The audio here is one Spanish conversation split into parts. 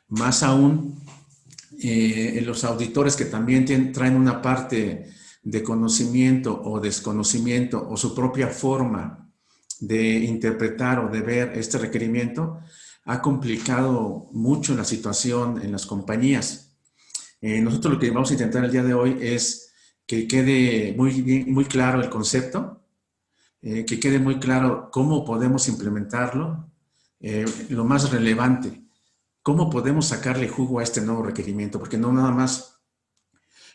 más aún los auditores que también traen una parte de conocimiento o desconocimiento o su propia forma de interpretar o de ver este requerimiento, ha complicado mucho la situación en las compañías. Nosotros lo que vamos a intentar el día de hoy es que quede muy claro el concepto, que quede muy claro cómo podemos implementarlo, lo más relevante, cómo podemos sacarle jugo a este nuevo requerimiento, porque no nada más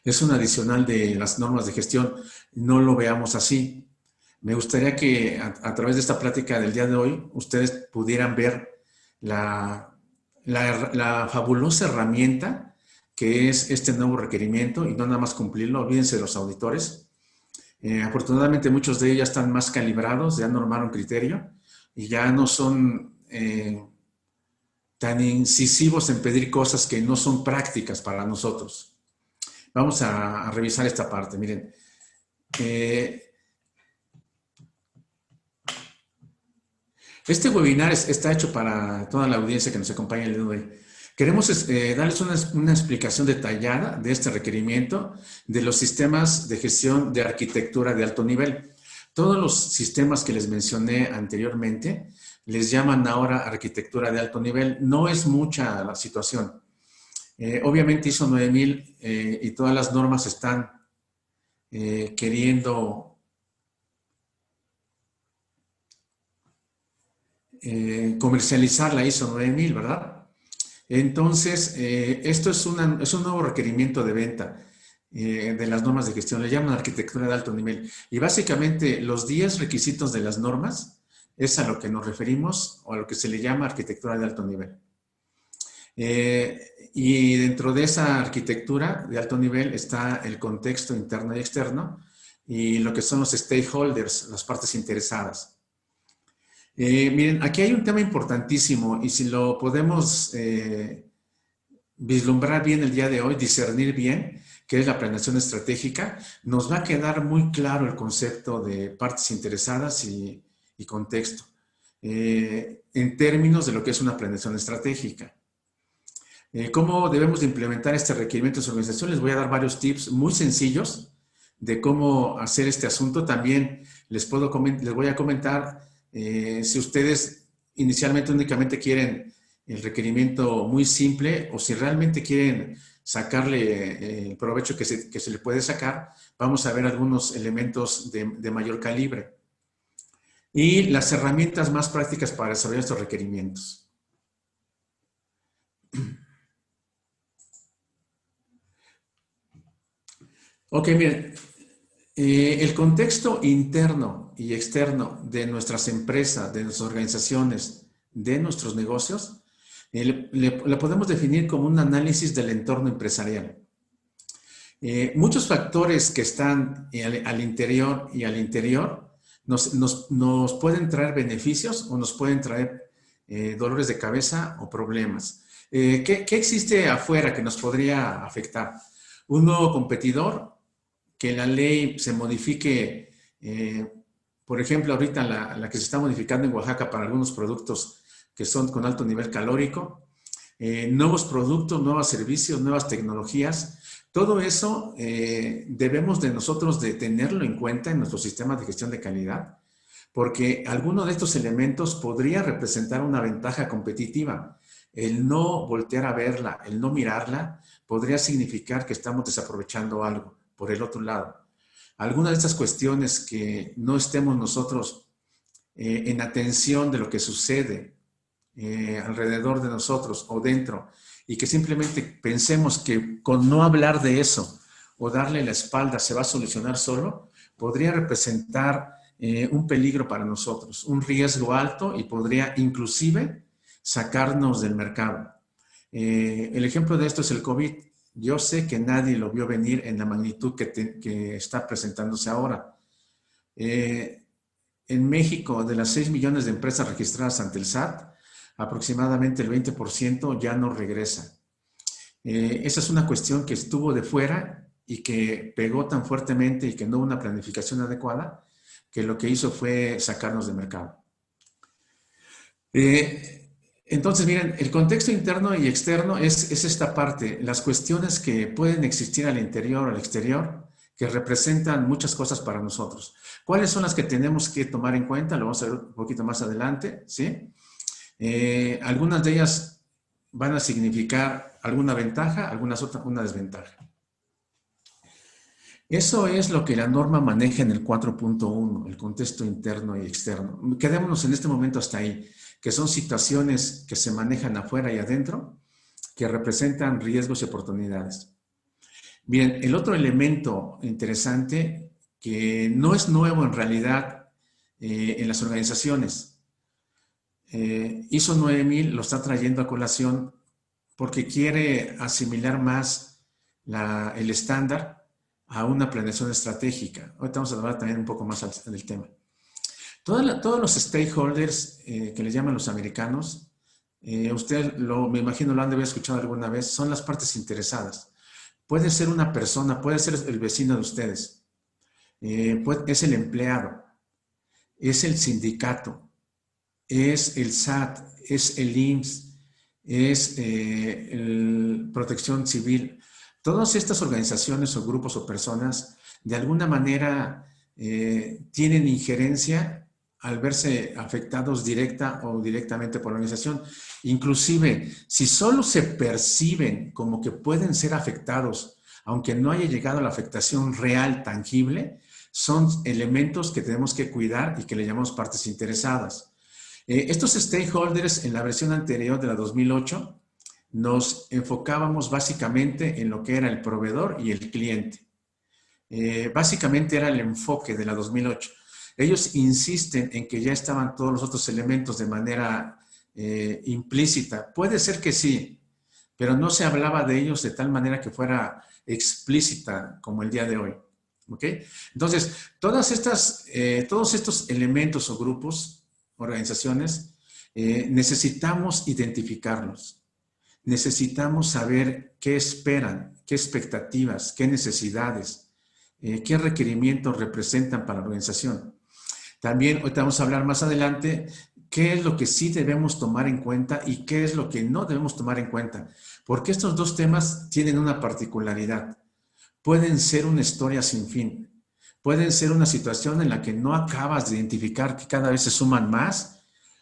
es un adicional de las normas de gestión, no lo veamos así. Me gustaría que a través de esta plática del día de hoy ustedes pudieran ver la fabulosa herramienta que es este nuevo requerimiento y no nada más cumplirlo, olvídense de los auditores. Afortunadamente muchos de ellos ya están más calibrados, ya normaron criterio y ya no son tan incisivos en pedir cosas que no son prácticas para nosotros. Vamos a revisar esta parte, miren. Este webinar está hecho para toda la audiencia que nos acompaña el día de hoy. Queremos darles una explicación detallada de este requerimiento de los sistemas de gestión de arquitectura de alto nivel. Todos los sistemas que les mencioné anteriormente les llaman ahora arquitectura de alto nivel. No es mucha la situación. Obviamente ISO 9000 y todas las normas están queriendo comercializar la ISO 9000, ¿verdad? Entonces, esto es un nuevo requerimiento de venta de las normas de gestión. Le llaman arquitectura de alto nivel. Y básicamente los 10 requisitos de las normas es a lo que nos referimos o a lo que se le llama arquitectura de alto nivel. Y dentro de esa arquitectura de alto nivel está el contexto interno y externo y lo que son los stakeholders, las partes interesadas. Miren, aquí hay un tema importantísimo y si lo podemos vislumbrar bien el día de hoy, discernir bien, que es la planeación estratégica, nos va a quedar muy claro el concepto de partes interesadas y contexto, en términos de lo que es una planeación estratégica. ¿Cómo debemos de implementar este requerimiento en su organización? Les voy a dar varios tips muy sencillos de cómo hacer este asunto. También les voy a comentar si ustedes inicialmente únicamente quieren el requerimiento muy simple o si realmente quieren sacarle el provecho que se le puede sacar, vamos a ver algunos elementos de mayor calibre. Y las herramientas más prácticas para desarrollar estos requerimientos. Ok, miren, el contexto interno y externo de nuestras empresas, de nuestras organizaciones, de nuestros negocios, lo podemos definir como un análisis del entorno empresarial. Muchos factores que están al interior y al interior nos pueden traer beneficios o nos pueden traer dolores de cabeza o problemas. ¿Qué existe afuera que nos podría afectar? Un nuevo competidor, que la ley se modifique, por ejemplo, ahorita la que se está modificando en Oaxaca para algunos productos que son con alto nivel calórico, nuevos productos, nuevos servicios, nuevas tecnologías, todo eso debemos de nosotros de tenerlo en cuenta en nuestro sistema de gestión de calidad, porque alguno de estos elementos podría representar una ventaja competitiva. El no voltear a verla, el no mirarla, podría significar que estamos desaprovechando algo. Por el otro lado, algunas de estas cuestiones que no estemos nosotros en atención de lo que sucede alrededor de nosotros o dentro y que simplemente pensemos que con no hablar de eso o darle la espalda se va a solucionar solo, podría representar un peligro para nosotros, un riesgo alto y podría inclusive sacarnos del mercado. El ejemplo de esto es el COVID. Yo sé que nadie lo vio venir en la magnitud que está presentándose ahora. En México, de las 6 millones de empresas registradas ante el SAT, aproximadamente el 20% ya no regresa. Esa es una cuestión que estuvo de fuera y que pegó tan fuertemente y que no hubo una planificación adecuada, que lo que hizo fue sacarnos del mercado. Entonces, miren, el contexto interno y externo es esta parte, las cuestiones que pueden existir al interior o al exterior, que representan muchas cosas para nosotros. ¿Cuáles son las que tenemos que tomar en cuenta? Lo vamos a ver un poquito más adelante, ¿sí? Algunas de ellas van a significar alguna ventaja, algunas otras una desventaja. Eso es lo que la norma maneja en el 4.1, el contexto interno y externo. Quedémonos en este momento hasta ahí, que son situaciones que se manejan afuera y adentro, que representan riesgos y oportunidades. Bien, el otro elemento interesante, que no es nuevo en realidad en las organizaciones, ISO 9000 lo está trayendo a colación porque quiere asimilar más el estándar a una planeación estratégica. Ahorita vamos a hablar también un poco más del tema. Todos los stakeholders que les llaman los americanos, usted me imagino lo han de haber escuchado alguna vez, son las partes interesadas. Puede ser una persona, puede ser el vecino de ustedes, es el empleado, es el sindicato, es el SAT, es el IMSS, es Protección Civil. Todas estas organizaciones o grupos o personas de alguna manera tienen injerencia al verse afectados directa o directamente por la organización. Inclusive, si solo se perciben como que pueden ser afectados, aunque no haya llegado a la afectación real, tangible, son elementos que tenemos que cuidar y que le llamamos partes interesadas. Estos stakeholders en la versión anterior de la 2008 nos enfocábamos básicamente en lo que era el proveedor y el cliente. Básicamente era el enfoque de la 2008. Ellos insisten en que ya estaban todos los otros elementos de manera implícita. Puede ser que sí, pero no se hablaba de ellos de tal manera que fuera explícita como el día de hoy. ¿Ok? Entonces, todos estos elementos o grupos, organizaciones, necesitamos identificarlos. Necesitamos saber qué esperan, qué expectativas, qué necesidades, qué requerimientos representan para la organización. También, ahorita vamos a hablar más adelante, qué es lo que sí debemos tomar en cuenta y qué es lo que no debemos tomar en cuenta. Porque estos dos temas tienen una particularidad. Pueden ser una historia sin fin. Pueden ser una situación en la que no acabas de identificar que cada vez se suman más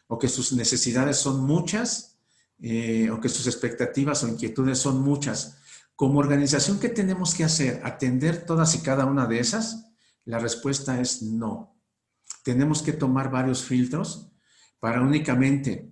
o que sus necesidades son muchas o que sus expectativas o inquietudes son muchas. Como organización, ¿qué tenemos que hacer? ¿Atender todas y cada una de esas? La respuesta es no. Tenemos que tomar varios filtros para únicamente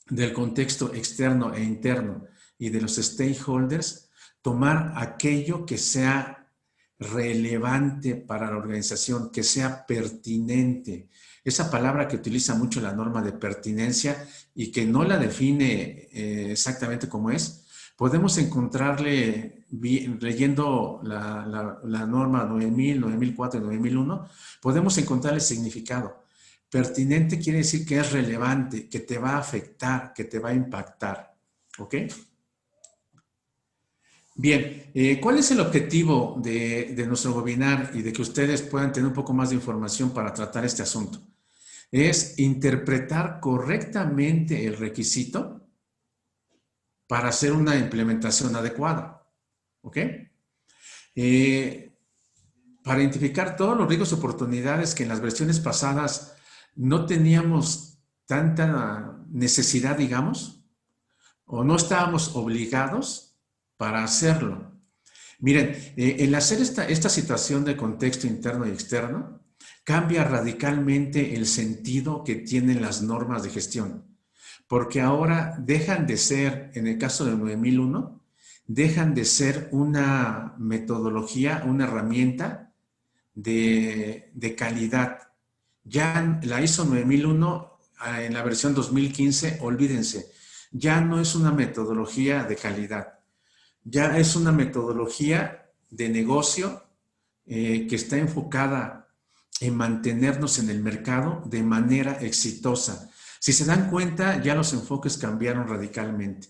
del contexto externo e interno y de los stakeholders, tomar aquello que sea relevante para la organización, que sea pertinente. Esa palabra que utiliza mucho la norma de pertinencia y que no la define exactamente como es, podemos encontrarle, leyendo la norma 9000, 9004 y 9001, podemos encontrarle significado. Pertinente quiere decir que es relevante, que te va a afectar, que te va a impactar. ¿Ok? Bien, ¿cuál es el objetivo de nuestro webinar y de que ustedes puedan tener un poco más de información para tratar este asunto? Es interpretar correctamente el requisito para hacer una implementación adecuada. ¿Ok? Para identificar todos los riesgos y oportunidades que en las versiones pasadas no teníamos tanta necesidad, digamos, o no estábamos obligados para hacerlo. Miren, el hacer esta situación de contexto interno y externo cambia radicalmente el sentido que tienen las normas de gestión, porque ahora dejan de ser, en el caso del 9001, dejan de ser una metodología, una herramienta de calidad. Ya la ISO 9001 en la versión 2015, olvídense, ya no es una metodología de calidad, ya es una metodología de negocio que está enfocada en mantenernos en el mercado de manera exitosa. Si se dan cuenta, ya los enfoques cambiaron radicalmente.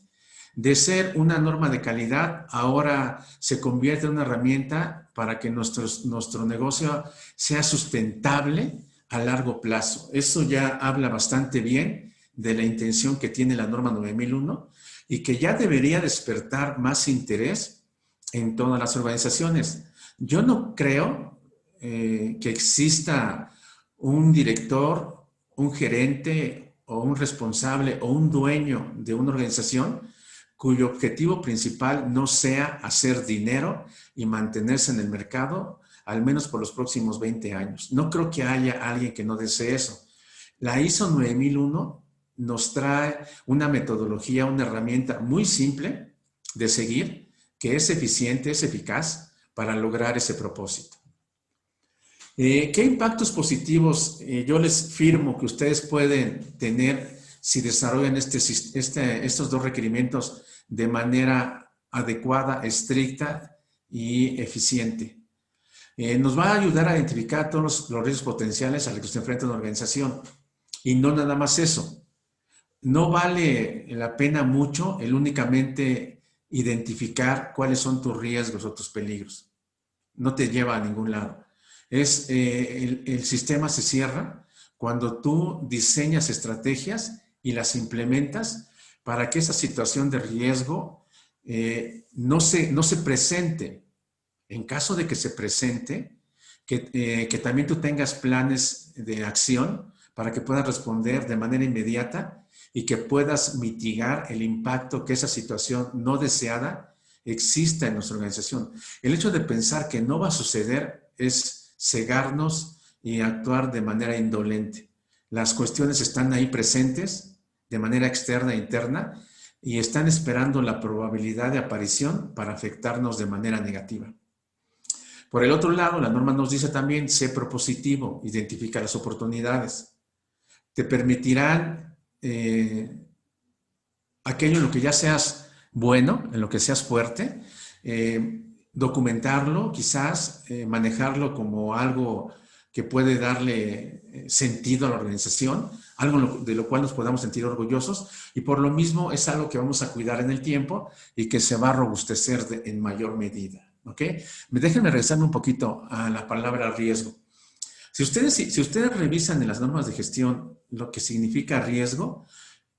De ser una norma de calidad, ahora se convierte en una herramienta para que nuestro negocio sea sustentable a largo plazo. Eso ya habla bastante bien de la intención que tiene la norma 9001 y que ya debería despertar más interés en todas las organizaciones. Yo no creo que exista un director, un gerente o un responsable o un dueño de una organización cuyo objetivo principal no sea hacer dinero y mantenerse en el mercado, al menos por los próximos 20 años. No creo que haya alguien que no desee eso. La ISO 9001 nos trae una metodología, una herramienta muy simple de seguir, que es eficiente, es eficaz para lograr ese propósito. ¿Qué impactos positivos yo les firmo que ustedes pueden tener si desarrollan estos dos requerimientos de manera adecuada, estricta y eficiente? Nos va a ayudar a identificar todos los riesgos potenciales a los que se enfrenta una organización. Y no nada más eso. No vale la pena mucho el únicamente identificar cuáles son tus riesgos o tus peligros. No te lleva a ningún lado. El sistema se cierra cuando tú diseñas estrategias y las implementas para que esa situación de riesgo no se presente. En caso de que se presente, que también tú tengas planes de acción para que puedas responder de manera inmediata y que puedas mitigar el impacto que esa situación no deseada exista en nuestra organización. El hecho de pensar que no va a suceder es cegarnos y actuar de manera indolente. Las cuestiones están ahí presentes de manera externa e interna y están esperando la probabilidad de aparición para afectarnos de manera negativa. Por el otro lado, la norma nos dice también, sé propositivo, identifica las oportunidades. Te permitirán aquello en lo que ya seas bueno, en lo que seas fuerte, documentarlo, quizás manejarlo como algo que puede darle sentido a la organización, algo de lo cual nos podamos sentir orgullosos y por lo mismo es algo que vamos a cuidar en el tiempo y que se va a robustecer en mayor medida. ¿Ok? Déjenme regresarme un poquito a la palabra riesgo. Si ustedes revisan en las normas de gestión lo que significa riesgo,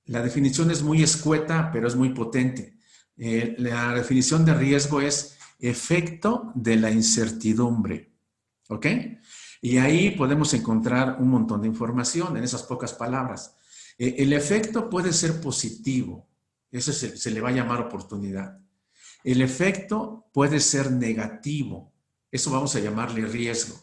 la definición es muy escueta, pero es muy potente. La definición de riesgo es efecto de la incertidumbre. ¿Ok? Y ahí podemos encontrar un montón de información en esas pocas palabras. El efecto puede ser positivo. Eso se le va a llamar oportunidad. El efecto puede ser negativo. Eso vamos a llamarle riesgo.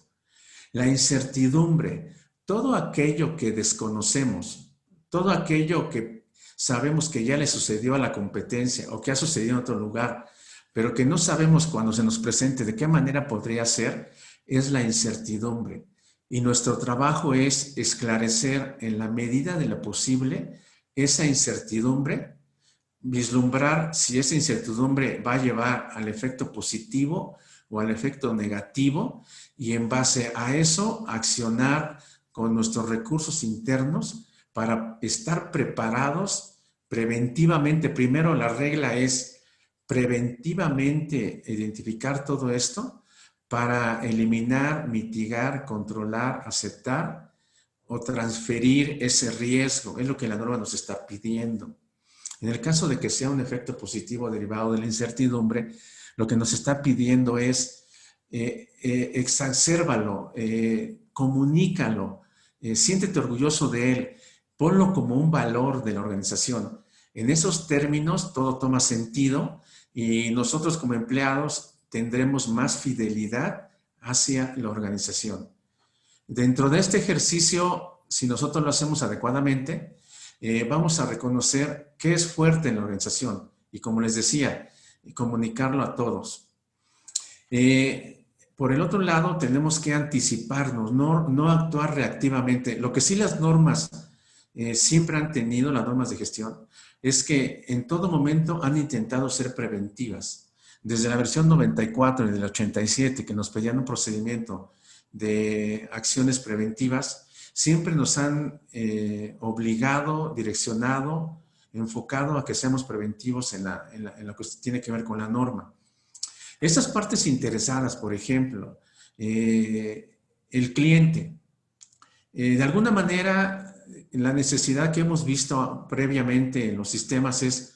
La incertidumbre, todo aquello que desconocemos, todo aquello que sabemos que ya le sucedió a la competencia o que ha sucedido en otro lugar, pero que no sabemos cuando se nos presente de qué manera podría ser, es la incertidumbre. Y nuestro trabajo es esclarecer en la medida de lo posible esa incertidumbre, vislumbrar si esa incertidumbre va a llevar al efecto positivo o al efecto negativo y en base a eso accionar con nuestros recursos internos para estar preparados preventivamente. Primero la regla es preventivamente identificar todo esto para eliminar, mitigar, controlar, aceptar o transferir ese riesgo. Es lo que la norma nos está pidiendo. En el caso de que sea un efecto positivo derivado de la incertidumbre, lo que nos está pidiendo es exacérbalo, comunícalo, siéntete orgulloso de él, ponlo como un valor de la organización. En esos términos todo toma sentido y nosotros como empleados tendremos más fidelidad hacia la organización. Dentro de este ejercicio, si nosotros lo hacemos adecuadamente, vamos a reconocer qué es fuerte en la organización y, como les decía, comunicarlo a todos. Por el otro lado, tenemos que anticiparnos, no actuar reactivamente. Lo que sí las normas siempre han tenido, las normas de gestión, es que en todo momento han intentado ser preventivas. Desde la versión 94 y del 87, que nos pedían un procedimiento de acciones preventivas, siempre nos han obligado, direccionado, enfocado a que seamos preventivos en lo que tiene que ver con la norma. Estas partes interesadas, por ejemplo, el cliente, de alguna manera la necesidad que hemos visto previamente en los sistemas es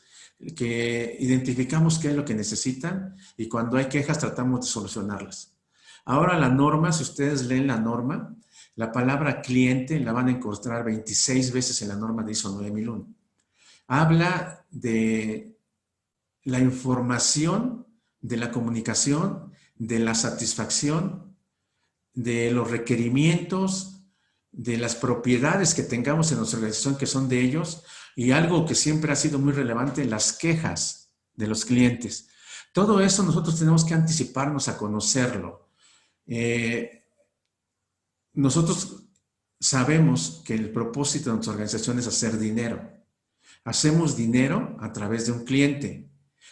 que identificamos qué es lo que necesitan y cuando hay quejas tratamos de solucionarlas. Ahora la norma, si ustedes leen la norma, la palabra cliente la van a encontrar 26 veces en la norma de ISO 9001. Habla de la información, de la comunicación, de la satisfacción, de los requerimientos, de las propiedades que tengamos en nuestra organización que son de ellos, y algo que siempre ha sido muy relevante, las quejas de los clientes. Todo eso nosotros tenemos que anticiparnos a conocerlo. Nosotros sabemos que el propósito de nuestra organización es hacer dinero. Hacemos dinero a través de un cliente.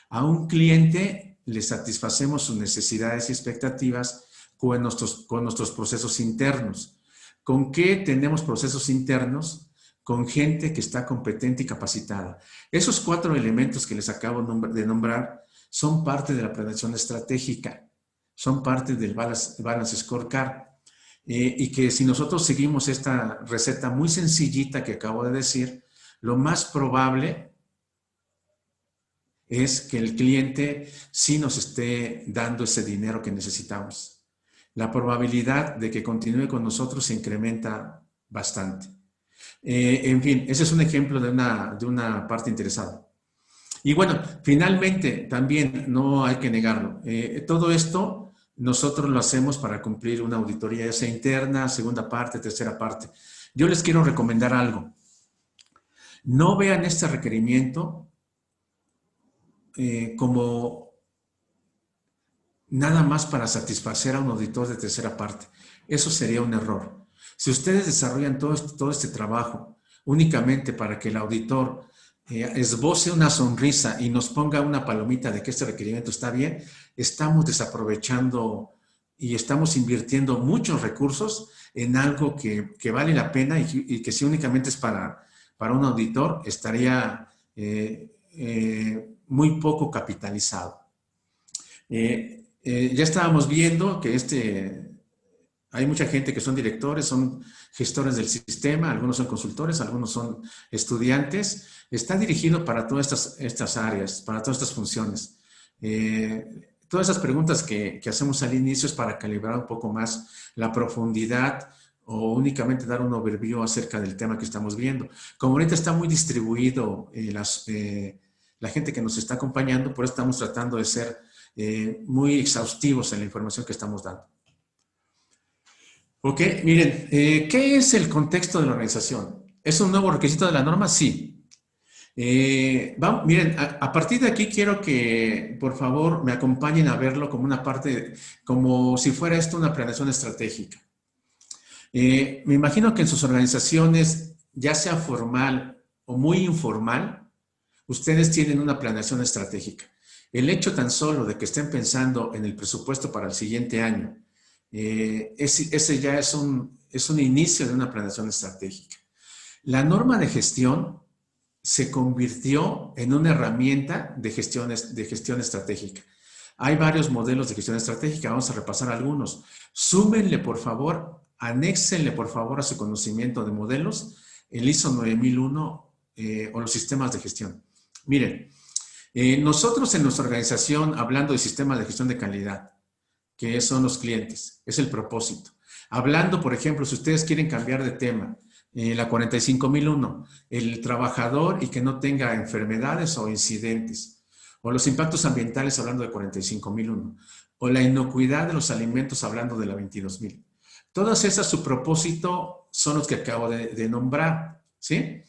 A un cliente le satisfacemos sus necesidades y expectativas con nuestros procesos internos. ¿Con qué tenemos procesos internos? Con gente que está competente y capacitada. Esos 4 elementos que les acabo de nombrar son parte de la planeación estratégica, son parte del Balance Scorecard. Y que si nosotros seguimos esta receta muy sencillita que acabo de decir, lo más probable es que el cliente sí nos esté dando ese dinero que necesitamos. La probabilidad de que continúe con nosotros se incrementa bastante. En fin, ese es un ejemplo de una parte interesada. Y bueno, finalmente, también no hay que negarlo, todo esto nosotros lo hacemos para cumplir una auditoría, ya sea interna, segunda parte, tercera parte. Yo les quiero recomendar algo. No vean este requerimiento como nada más para satisfacer a un auditor de tercera parte. Eso sería un error. Si ustedes desarrollan todo este trabajo únicamente para que el auditor esboce una sonrisa y nos ponga una palomita de que este requerimiento está bien, estamos desaprovechando y estamos invirtiendo muchos recursos en algo que vale la pena y que si únicamente es para un auditor estaría muy poco capitalizado. Ya estábamos viendo que hay mucha gente que son directores, son gestores del sistema, algunos son consultores, algunos son estudiantes. Está dirigido para todas estas áreas, para todas estas funciones. Todas esas preguntas que hacemos al inicio es para calibrar un poco más la profundidad o únicamente dar un overview acerca del tema que estamos viendo. Como ahorita está muy distribuido la gente que nos está acompañando, por eso estamos tratando de ser muy exhaustivos en la información que estamos dando. Ok, miren, ¿qué es el contexto de la organización? ¿Es un nuevo requisito de la norma? Sí. Miren, a partir de aquí quiero que, por favor, me acompañen a verlo como una parte, como si fuera esto una planeación estratégica. Me imagino que en sus organizaciones, ya sea formal o muy informal, ustedes tienen una planeación estratégica. El hecho tan solo de que estén pensando en el presupuesto para el siguiente año, ese ya es un inicio de una planeación estratégica. La norma de gestión se convirtió en una herramienta de gestión estratégica. Hay varios modelos de gestión estratégica, vamos a repasar algunos. Súmenle, por favor, anéxenle, por favor, a su conocimiento de modelos el ISO 9001 o los sistemas de gestión. Miren, nosotros en nuestra organización, hablando de sistemas de gestión de calidad, que son los clientes, es el propósito. Hablando, por ejemplo, si ustedes quieren cambiar de tema, la 45001, el trabajador y que no tenga enfermedades o incidentes, o los impactos ambientales hablando de 45001, o la inocuidad de los alimentos hablando de la 22000. Todas esas, su propósito son los que acabo de nombrar, ¿sí?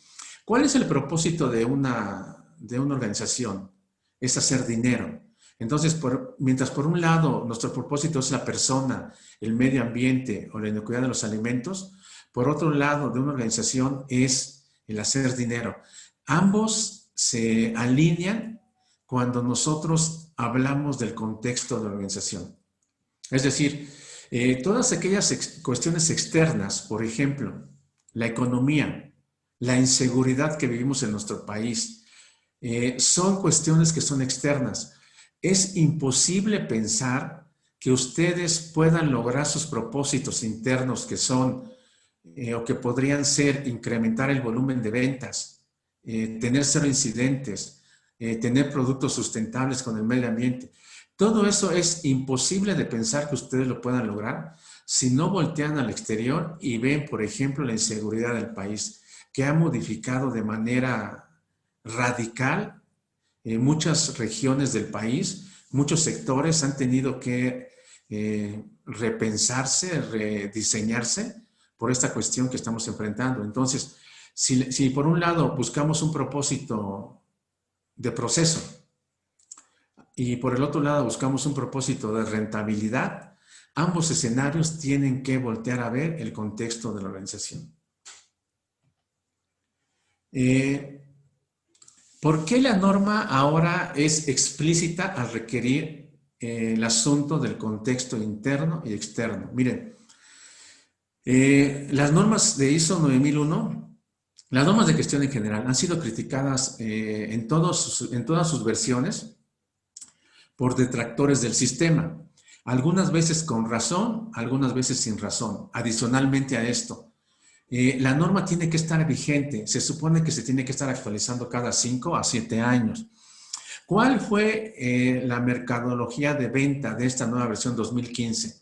¿Cuál es el propósito de una organización? Es hacer dinero. Entonces, mientras por un lado nuestro propósito es la persona, el medio ambiente o la inocuidad de los alimentos, por otro lado de una organización es el hacer dinero. Ambos se alinean cuando nosotros hablamos del contexto de la organización. Es decir, todas aquellas cuestiones externas, por ejemplo, la economía, la inseguridad que vivimos en nuestro país, son cuestiones que son externas. Es imposible pensar que ustedes puedan lograr sus propósitos internos que son o que podrían ser incrementar el volumen de ventas, tener cero incidentes, tener productos sustentables con el medio ambiente. Todo eso es imposible de pensar que ustedes lo puedan lograr si no voltean al exterior y ven, por ejemplo, la inseguridad del país, que ha modificado de manera radical muchas regiones del país. Muchos sectores han tenido que repensarse, rediseñarse por esta cuestión que estamos enfrentando. Entonces, si por un lado buscamos un propósito de proceso y por el otro lado buscamos un propósito de rentabilidad, ambos escenarios tienen que voltear a ver el contexto de la organización. ¿Por qué la norma ahora es explícita al requerir el asunto del contexto interno y externo? Miren, las normas de ISO 9001, las normas de gestión en general, han sido criticadas en todas sus versiones por detractores del sistema. Algunas veces con razón, algunas veces sin razón. Adicionalmente a esto, la norma tiene que estar vigente. Se supone que se tiene que estar actualizando cada 5 a 7 años. ¿Cuál fue la mercadología de venta de esta nueva versión 2015?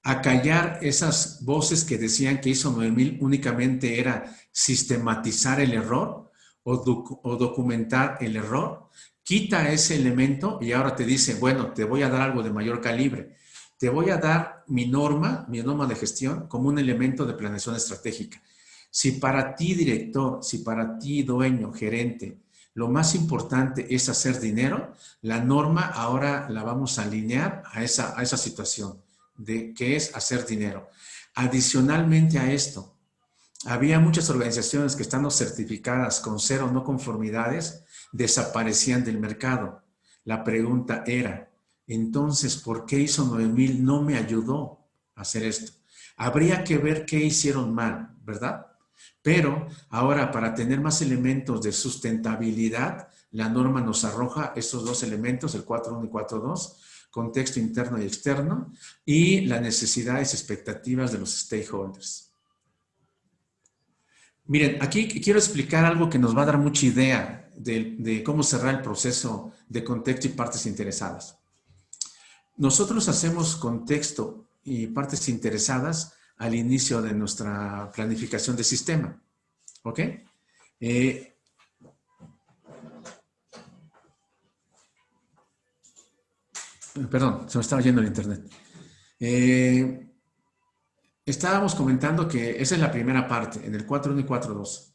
Acallar esas voces que decían que ISO 9000 únicamente era sistematizar el error o documentar el error. Quita ese elemento y ahora te dice, bueno, te voy a dar algo de mayor calibre. Te voy a dar mi norma de gestión como un elemento de planeación estratégica. Si para ti, director, si para ti, dueño, gerente, lo más importante es hacer dinero, la norma ahora la vamos a alinear a esa situación de que es hacer dinero. Adicionalmente a esto, había muchas organizaciones que estando certificadas con 0 no conformidades, desaparecían del mercado. La pregunta era, entonces, ¿por qué ISO 9000 no me ayudó a hacer esto? Habría que ver qué hicieron mal, ¿verdad? Pero ahora, para tener más elementos de sustentabilidad, la norma nos arroja estos dos elementos, el 4.1 y 4.2, contexto interno y externo, y las necesidades y expectativas de los stakeholders. Miren, aquí quiero explicar algo que nos va a dar mucha idea de cómo cerrar el proceso de contexto y partes interesadas. Nosotros hacemos contexto y partes interesadas al inicio de nuestra planificación de sistema. ¿Ok? Perdón, se me estaba yendo el internet. Estábamos comentando que esa es la primera parte, en el 4.1 y 4.2.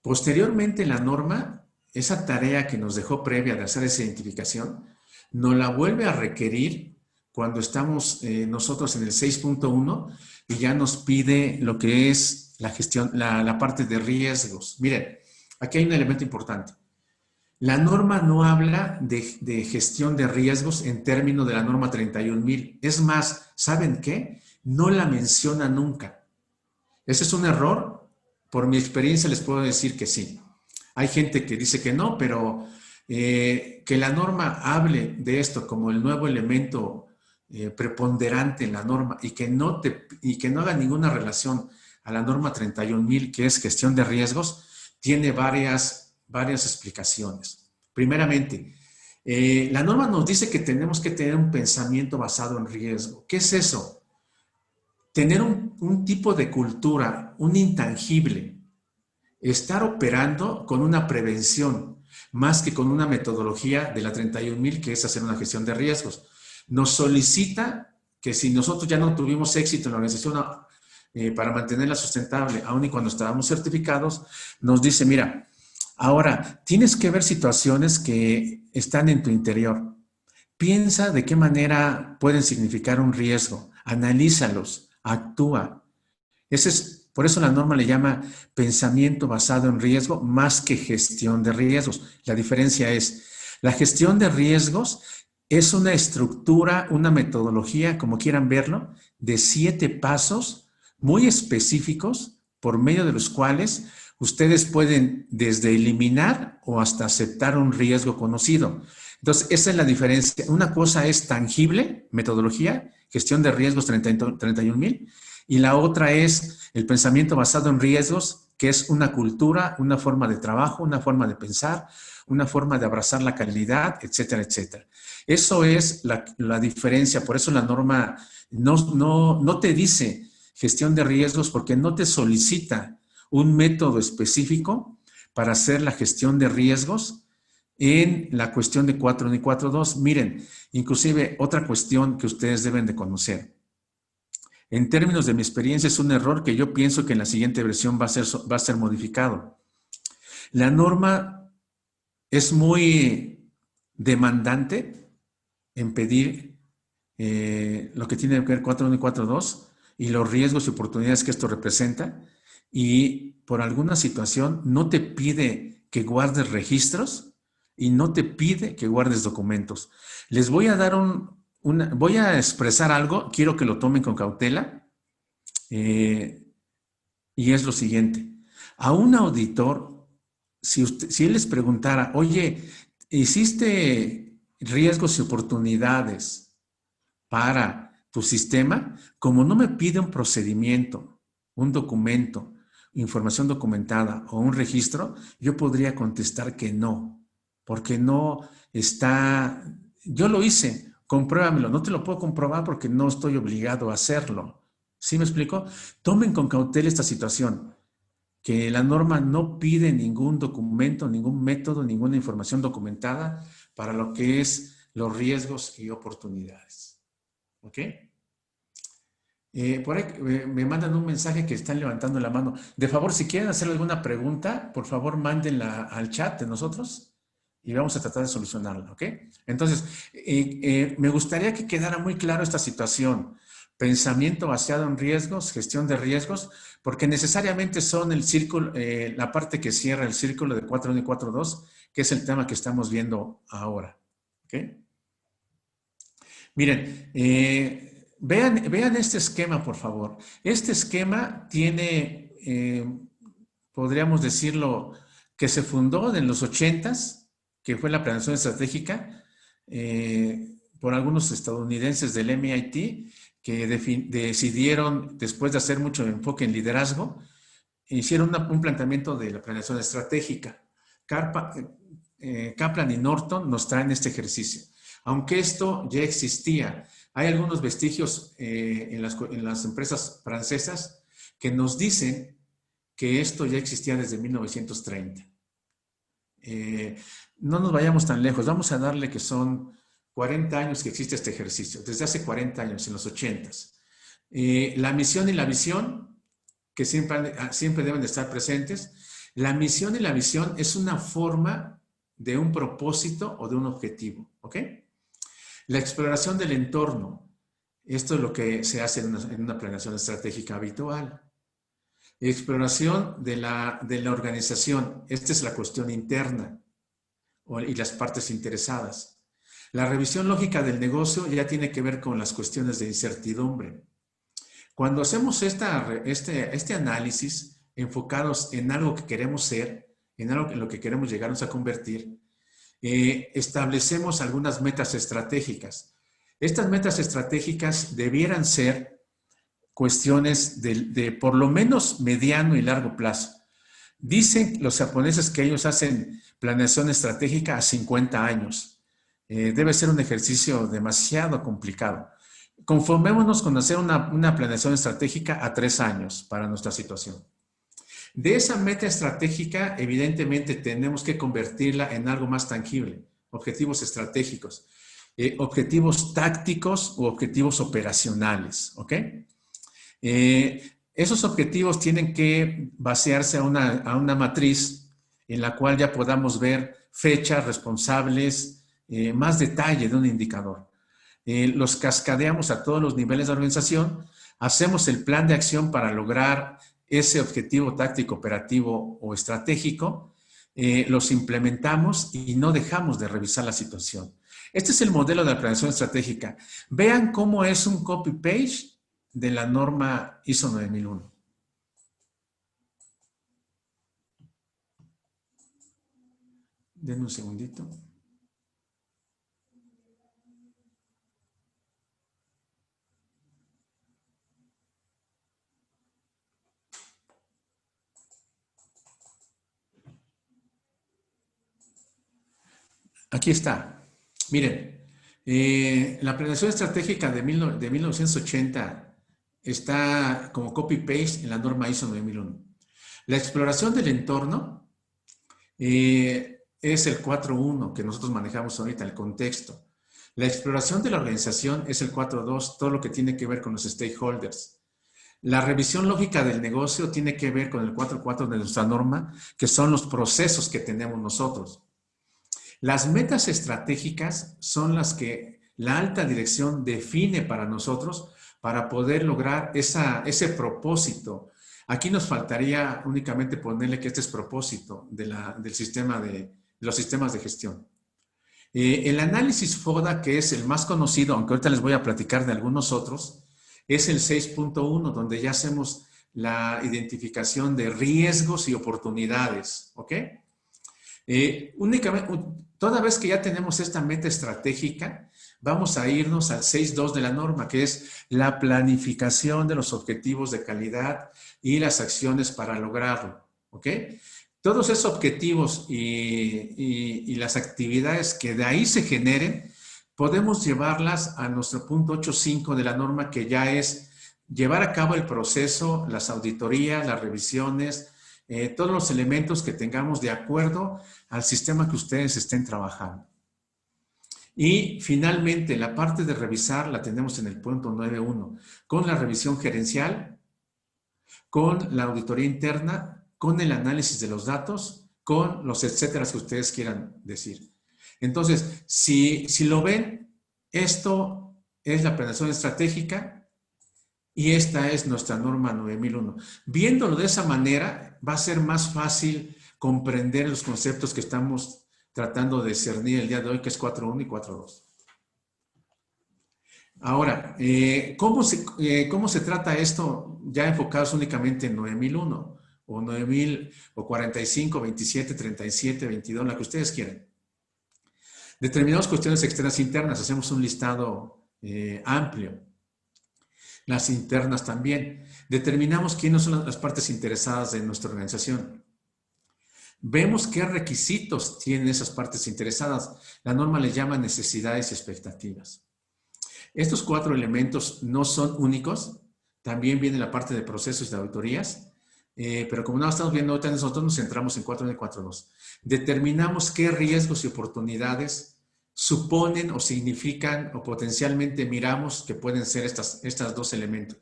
Posteriormente, la norma, esa tarea que nos dejó previa de hacer esa identificación, nos la vuelve a requerir cuando estamos nosotros en el 6.1 y ya nos pide lo que es la gestión, la parte de riesgos. Miren, aquí hay un elemento importante. La norma no habla de gestión de riesgos en términos de la norma 31.000. Es más, ¿saben qué? No la menciona nunca. ¿Ese es un error? Por mi experiencia les puedo decir que sí. Hay gente que dice que no, pero que la norma hable de esto como el nuevo elemento preponderante en la norma y que no haga ninguna relación a la norma 31.000, que es gestión de riesgos, tiene varias explicaciones. Primeramente, la norma nos dice que tenemos que tener un pensamiento basado en riesgo. ¿Qué es eso? Tener un tipo de cultura, un intangible, estar operando con una prevención, más que con una metodología de la 31.000, que es hacer una gestión de riesgos. Nos solicita que si nosotros ya no tuvimos éxito en la organización para mantenerla sustentable, aun y cuando estábamos certificados, nos dice, mira, ahora tienes que ver situaciones que están en tu interior. Piensa de qué manera pueden significar un riesgo, analízalos. Actúa. Por eso la norma le llama pensamiento basado en riesgo más que gestión de riesgos. La diferencia es, la gestión de riesgos es una estructura, una metodología, como quieran verlo, de 7 pasos muy específicos por medio de los cuales ustedes pueden desde eliminar o hasta aceptar un riesgo conocido. Entonces, esa es la diferencia. Una cosa es tangible, metodología, gestión de riesgos 31.000, y la otra es El pensamiento basado en riesgos, que es una cultura, una forma de trabajo, una forma de pensar, una forma de abrazar la calidad, etcétera, etcétera. Eso es la diferencia, por eso la norma no te dice gestión de riesgos porque no te solicita un método específico para hacer la gestión de riesgos en la cuestión de 4.1 y 4.2. Miren, inclusive otra cuestión que ustedes deben de conocer. En términos de mi experiencia, es un error que yo pienso que en la siguiente versión va a ser modificado. La norma es muy demandante en pedir lo que tiene que ver 4.1 y 4.2 y los riesgos y oportunidades que esto representa, y por alguna situación no te pide que guardes registros y no te pide que guardes documentos. Les voy a dar voy a expresar algo, quiero que lo tomen con cautela, y es lo siguiente. A un auditor, si él les preguntara, oye, ¿hiciste riesgos y oportunidades para tu sistema? Como no me pide un procedimiento, un documento, información documentada o un registro, yo podría contestar que no, porque no está, yo lo hice, compruébamelo, no te lo puedo comprobar porque no estoy obligado a hacerlo. ¿Sí me explico? Tomen con cautela esta situación, que la norma no pide ningún documento, ningún método, ninguna información documentada para lo que es los riesgos y oportunidades. ¿Ok? Por ahí me mandan un mensaje que están levantando la mano. De favor, si quieren hacer alguna pregunta, por favor, mándenla al chat de nosotros y vamos a tratar de solucionarla, ¿ok? Entonces, me gustaría que quedara muy claro esta situación. Pensamiento basado en riesgos, gestión de riesgos, porque necesariamente son el círculo, la parte que cierra el círculo de 4.1 y 4.2, que es el tema que estamos viendo ahora, ¿ok? Miren, vean este esquema, por favor. Este esquema tiene, podríamos decirlo, que se fundó en los 80s, que fue la planeación estratégica, por algunos estadounidenses del MIT, que decidieron, después de hacer mucho enfoque en liderazgo, hicieron un planteamiento de la planeación estratégica. Kaplan y Norton nos traen este ejercicio. Aunque esto ya existía, hay algunos vestigios en las empresas francesas que nos dicen que esto ya existía desde 1930. No nos vayamos tan lejos, vamos a darle que son 40 años que existe este ejercicio, desde hace 40 años, en los 80s. La misión y la visión, que siempre deben de estar presentes. La misión y la visión es una forma de un propósito o de un objetivo, ¿ok? La exploración del entorno, esto es lo que se hace en una planeación estratégica habitual. Exploración de la organización, esta es la cuestión interna y las partes interesadas. La revisión lógica del negocio ya tiene que ver con las cuestiones de incertidumbre. Cuando hacemos este análisis enfocados en algo que queremos ser, en algo en lo que queremos llegarnos a convertir, establecemos algunas metas estratégicas. Estas metas estratégicas debieran ser cuestiones de por lo menos mediano y largo plazo. Dicen los japoneses que ellos hacen planeación estratégica a 50 años. Debe ser un ejercicio demasiado complicado. Conformémonos con hacer una planeación estratégica a 3 años para nuestra situación. De esa meta estratégica, evidentemente, tenemos que convertirla en algo más tangible, objetivos estratégicos, objetivos tácticos u objetivos operacionales, ¿ok? Esos objetivos tienen que basearse a una matriz en la cual ya podamos ver fechas, responsables, más detalle de un indicador. Los cascadeamos a todos los niveles de organización, hacemos el plan de acción para lograr ese objetivo táctico, operativo o estratégico, los implementamos y no dejamos de revisar la situación. Este es el modelo de la planeación estratégica. Vean cómo es un copy-paste de la norma ISO 9001. Denme un segundito. Aquí está. Miren, la planeación estratégica de 1980 está como copy-paste en la norma ISO 9001. La exploración del entorno es el 4.1 que nosotros manejamos ahorita, el contexto. La exploración de la organización es el 4.2, todo lo que tiene que ver con los stakeholders. La revisión lógica del negocio tiene que ver con el 4.4 de nuestra norma, que son los procesos que tenemos nosotros. Las metas estratégicas son las que la alta dirección define para nosotros para poder lograr ese propósito. Aquí nos faltaría únicamente ponerle que este es propósito del sistema de los sistemas de gestión. El análisis FODA, que es el más conocido, aunque ahorita les voy a platicar de algunos otros, es el 6.1, donde ya hacemos la identificación de riesgos y oportunidades, ¿ok? Únicamente, toda vez que ya tenemos esta meta estratégica, vamos a irnos al 6.2 de la norma, que es la planificación de los objetivos de calidad y las acciones para lograrlo, ¿ok? Todos esos objetivos y las actividades que de ahí se generen, podemos llevarlas a nuestro punto 8.5 de la norma, que ya es llevar a cabo el proceso, las auditorías, las revisiones, todos los elementos que tengamos de acuerdo al sistema que ustedes estén trabajando. Y finalmente, la parte de revisar la tenemos en el punto 9.1, con la revisión gerencial, con la auditoría interna, con el análisis de los datos, con los etcétera que ustedes quieran decir. Entonces, si lo ven, esto es la planeación estratégica y esta es nuestra norma 9001. Viéndolo de esa manera, va a ser más fácil comprender los conceptos que estamos tratando de discernir el día de hoy, que es 4.1 y 4.2. Ahora, ¿cómo se trata esto ya enfocados únicamente en 9001 o 9000 o 45, 27, 37, 22, la que ustedes quieran? Determinamos cuestiones externas e internas, hacemos un listado amplio. Las internas también. Determinamos quiénes son las partes interesadas de nuestra organización. Vemos qué requisitos tienen esas partes interesadas. La norma les llama necesidades y expectativas. Estos 4 elementos no son únicos. También viene la parte de procesos y de auditorías. Pero como no estamos viendo ahorita, nosotros nos centramos en 4.1 y 4.2. Determinamos qué riesgos y oportunidades suponen o significan o potencialmente miramos que pueden ser estos dos elementos.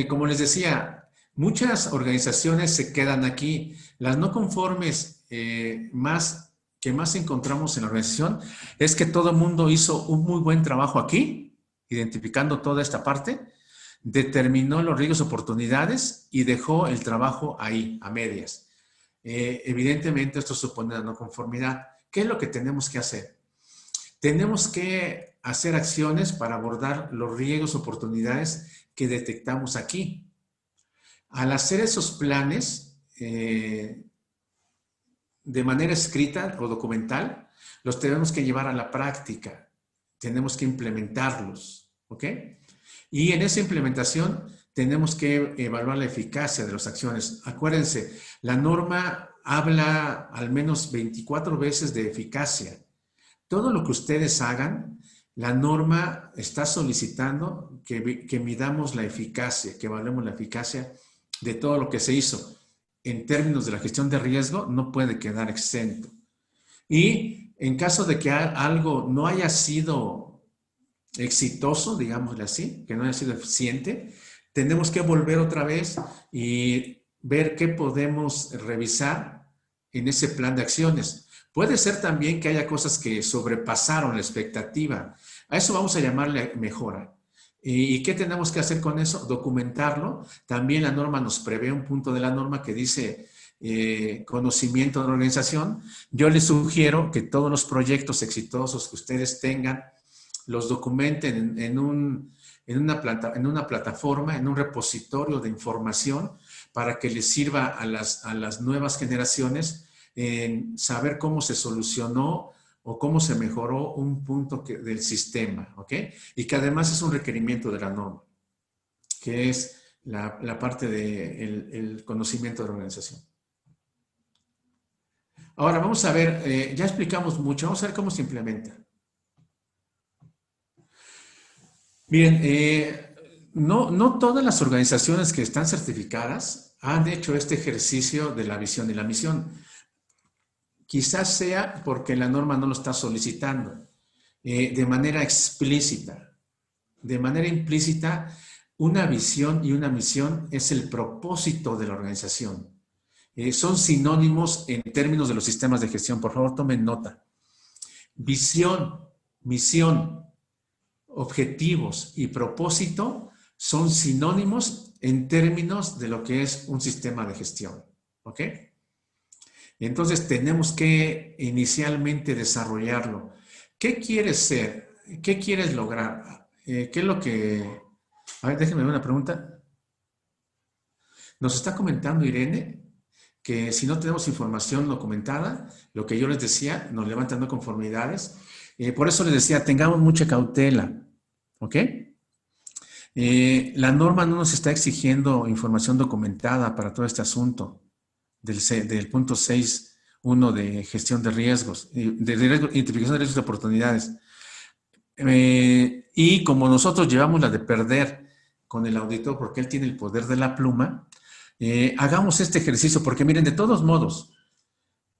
Como les decía, muchas organizaciones se quedan aquí. Las no conformes que más encontramos en la organización es que todo el mundo hizo un muy buen trabajo aquí, identificando toda esta parte, determinó los riesgos y oportunidades y dejó el trabajo ahí, a medias. Evidentemente, esto supone la no conformidad. ¿Qué es lo que tenemos que hacer? Tenemos que hacer acciones para abordar los riesgos y oportunidades que detectamos aquí. Al hacer esos planes de manera escrita o documental, los tenemos que llevar a la práctica. Tenemos que implementarlos, ¿ok? Y en esa implementación tenemos que evaluar la eficacia de las acciones. Acuérdense, la norma habla al menos 24 veces de eficacia. Todo lo que ustedes hagan, la norma está solicitando que midamos la eficacia, que evaluemos la eficacia de todo lo que se hizo. En términos de la gestión de riesgo, no puede quedar exento. Y en caso de que algo no haya sido exitoso, digámosle así, que no haya sido eficiente, tenemos que volver otra vez y ver qué podemos revisar en ese plan de acciones. Puede ser también que haya cosas que sobrepasaron la expectativa. A eso vamos a llamarle mejora. ¿Y qué tenemos que hacer con eso? Documentarlo. También la norma nos prevé un punto de la norma que dice conocimiento de la organización. Yo les sugiero que todos los proyectos exitosos que ustedes tengan los documenten en una plataforma, en un repositorio de información para que les sirva a las nuevas generaciones en saber cómo se solucionó o cómo se mejoró un punto del sistema, ¿ok? Y que además es un requerimiento de la norma, que es la parte del conocimiento de la organización. Ahora vamos a ver, ya explicamos mucho, vamos a ver cómo se implementa. Miren, no todas las organizaciones que están certificadas han hecho este ejercicio de la visión y la misión. Quizás sea porque la norma no lo está solicitando de manera explícita. De manera implícita, una visión y una misión es el propósito de la organización. Son sinónimos en términos de los sistemas de gestión. Por favor, tomen nota. Visión, misión, objetivos y propósito son sinónimos en términos de lo que es un sistema de gestión. ¿Ok? Entonces tenemos que inicialmente desarrollarlo. ¿Qué quieres ser? ¿Qué quieres lograr? ¿Qué es lo que... A ver, déjenme ver una pregunta. Nos está comentando Irene que si no tenemos información documentada, lo que yo les decía, nos levantan no conformidades. Por eso les decía, tengamos mucha cautela. ¿Ok? La norma no nos está exigiendo información documentada para todo este asunto del punto 6.1 de gestión de riesgos, identificación de riesgos y oportunidades. Y como nosotros llevamos la de perder con el auditor porque él tiene el poder de la pluma, hagamos este ejercicio porque miren, de todos modos,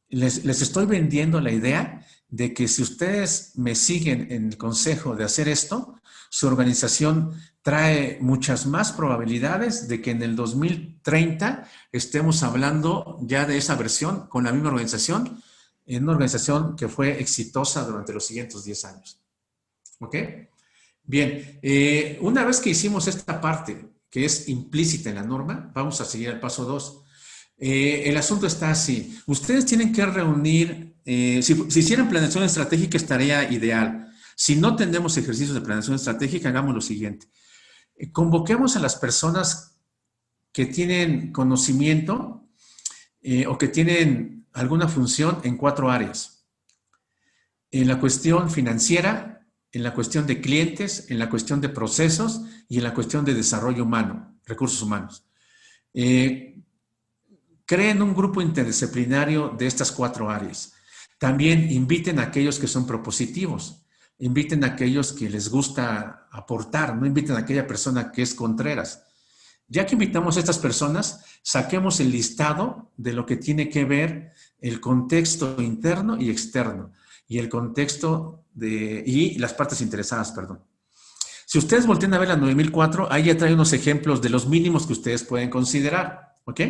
les estoy vendiendo la idea de que si ustedes me siguen en el consejo de hacer esto, su organización trae muchas más probabilidades de que en el 2030 estemos hablando ya de esa versión con la misma organización, en una organización que fue exitosa durante los siguientes 10 años. ¿Ok? Bien, una vez que hicimos esta parte que es implícita en la norma, vamos a seguir al paso 2. El asunto está así. Ustedes tienen que reunir, si hicieran planeación estratégica estaría ideal. Si no tenemos ejercicios de planeación estratégica, hagamos lo siguiente. Convoquemos a las personas que tienen conocimiento o que tienen alguna función en 4 áreas. En la cuestión financiera, en la cuestión de clientes, en la cuestión de procesos y en la cuestión de desarrollo humano, recursos humanos. Creen un grupo interdisciplinario de estas 4 áreas. También inviten a aquellos que son propositivos, inviten a aquellos que les gusta aportar, no inviten a aquella persona que es contreras. Ya que invitamos a estas personas, saquemos el listado de lo que tiene que ver el contexto interno y externo y el contexto y las partes interesadas, perdón. Si ustedes voltean a ver la 9004, ahí ya trae unos ejemplos de los mínimos que ustedes pueden considerar, ¿ok?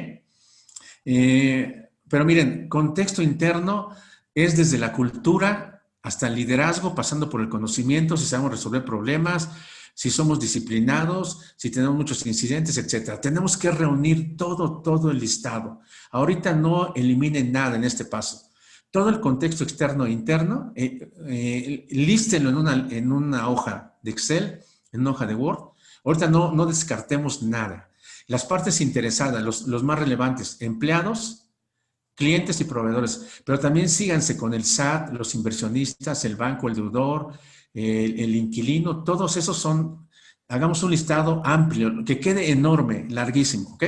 Pero miren, contexto interno es desde la cultura hasta el liderazgo, pasando por el conocimiento, si sabemos resolver problemas, si somos disciplinados, si tenemos muchos incidentes, etcétera. Tenemos que reunir todo el listado. Ahorita no eliminen nada en este paso. Todo el contexto externo e interno, lístenlo en una hoja de Excel, en una hoja de Word. Ahorita no descartemos nada. Las partes interesadas, los más relevantes, empleados, clientes y proveedores, pero también síganse con el SAT, los inversionistas, el banco, el deudor, el inquilino, todos esos son, hagamos un listado amplio, que quede enorme, larguísimo, ¿ok?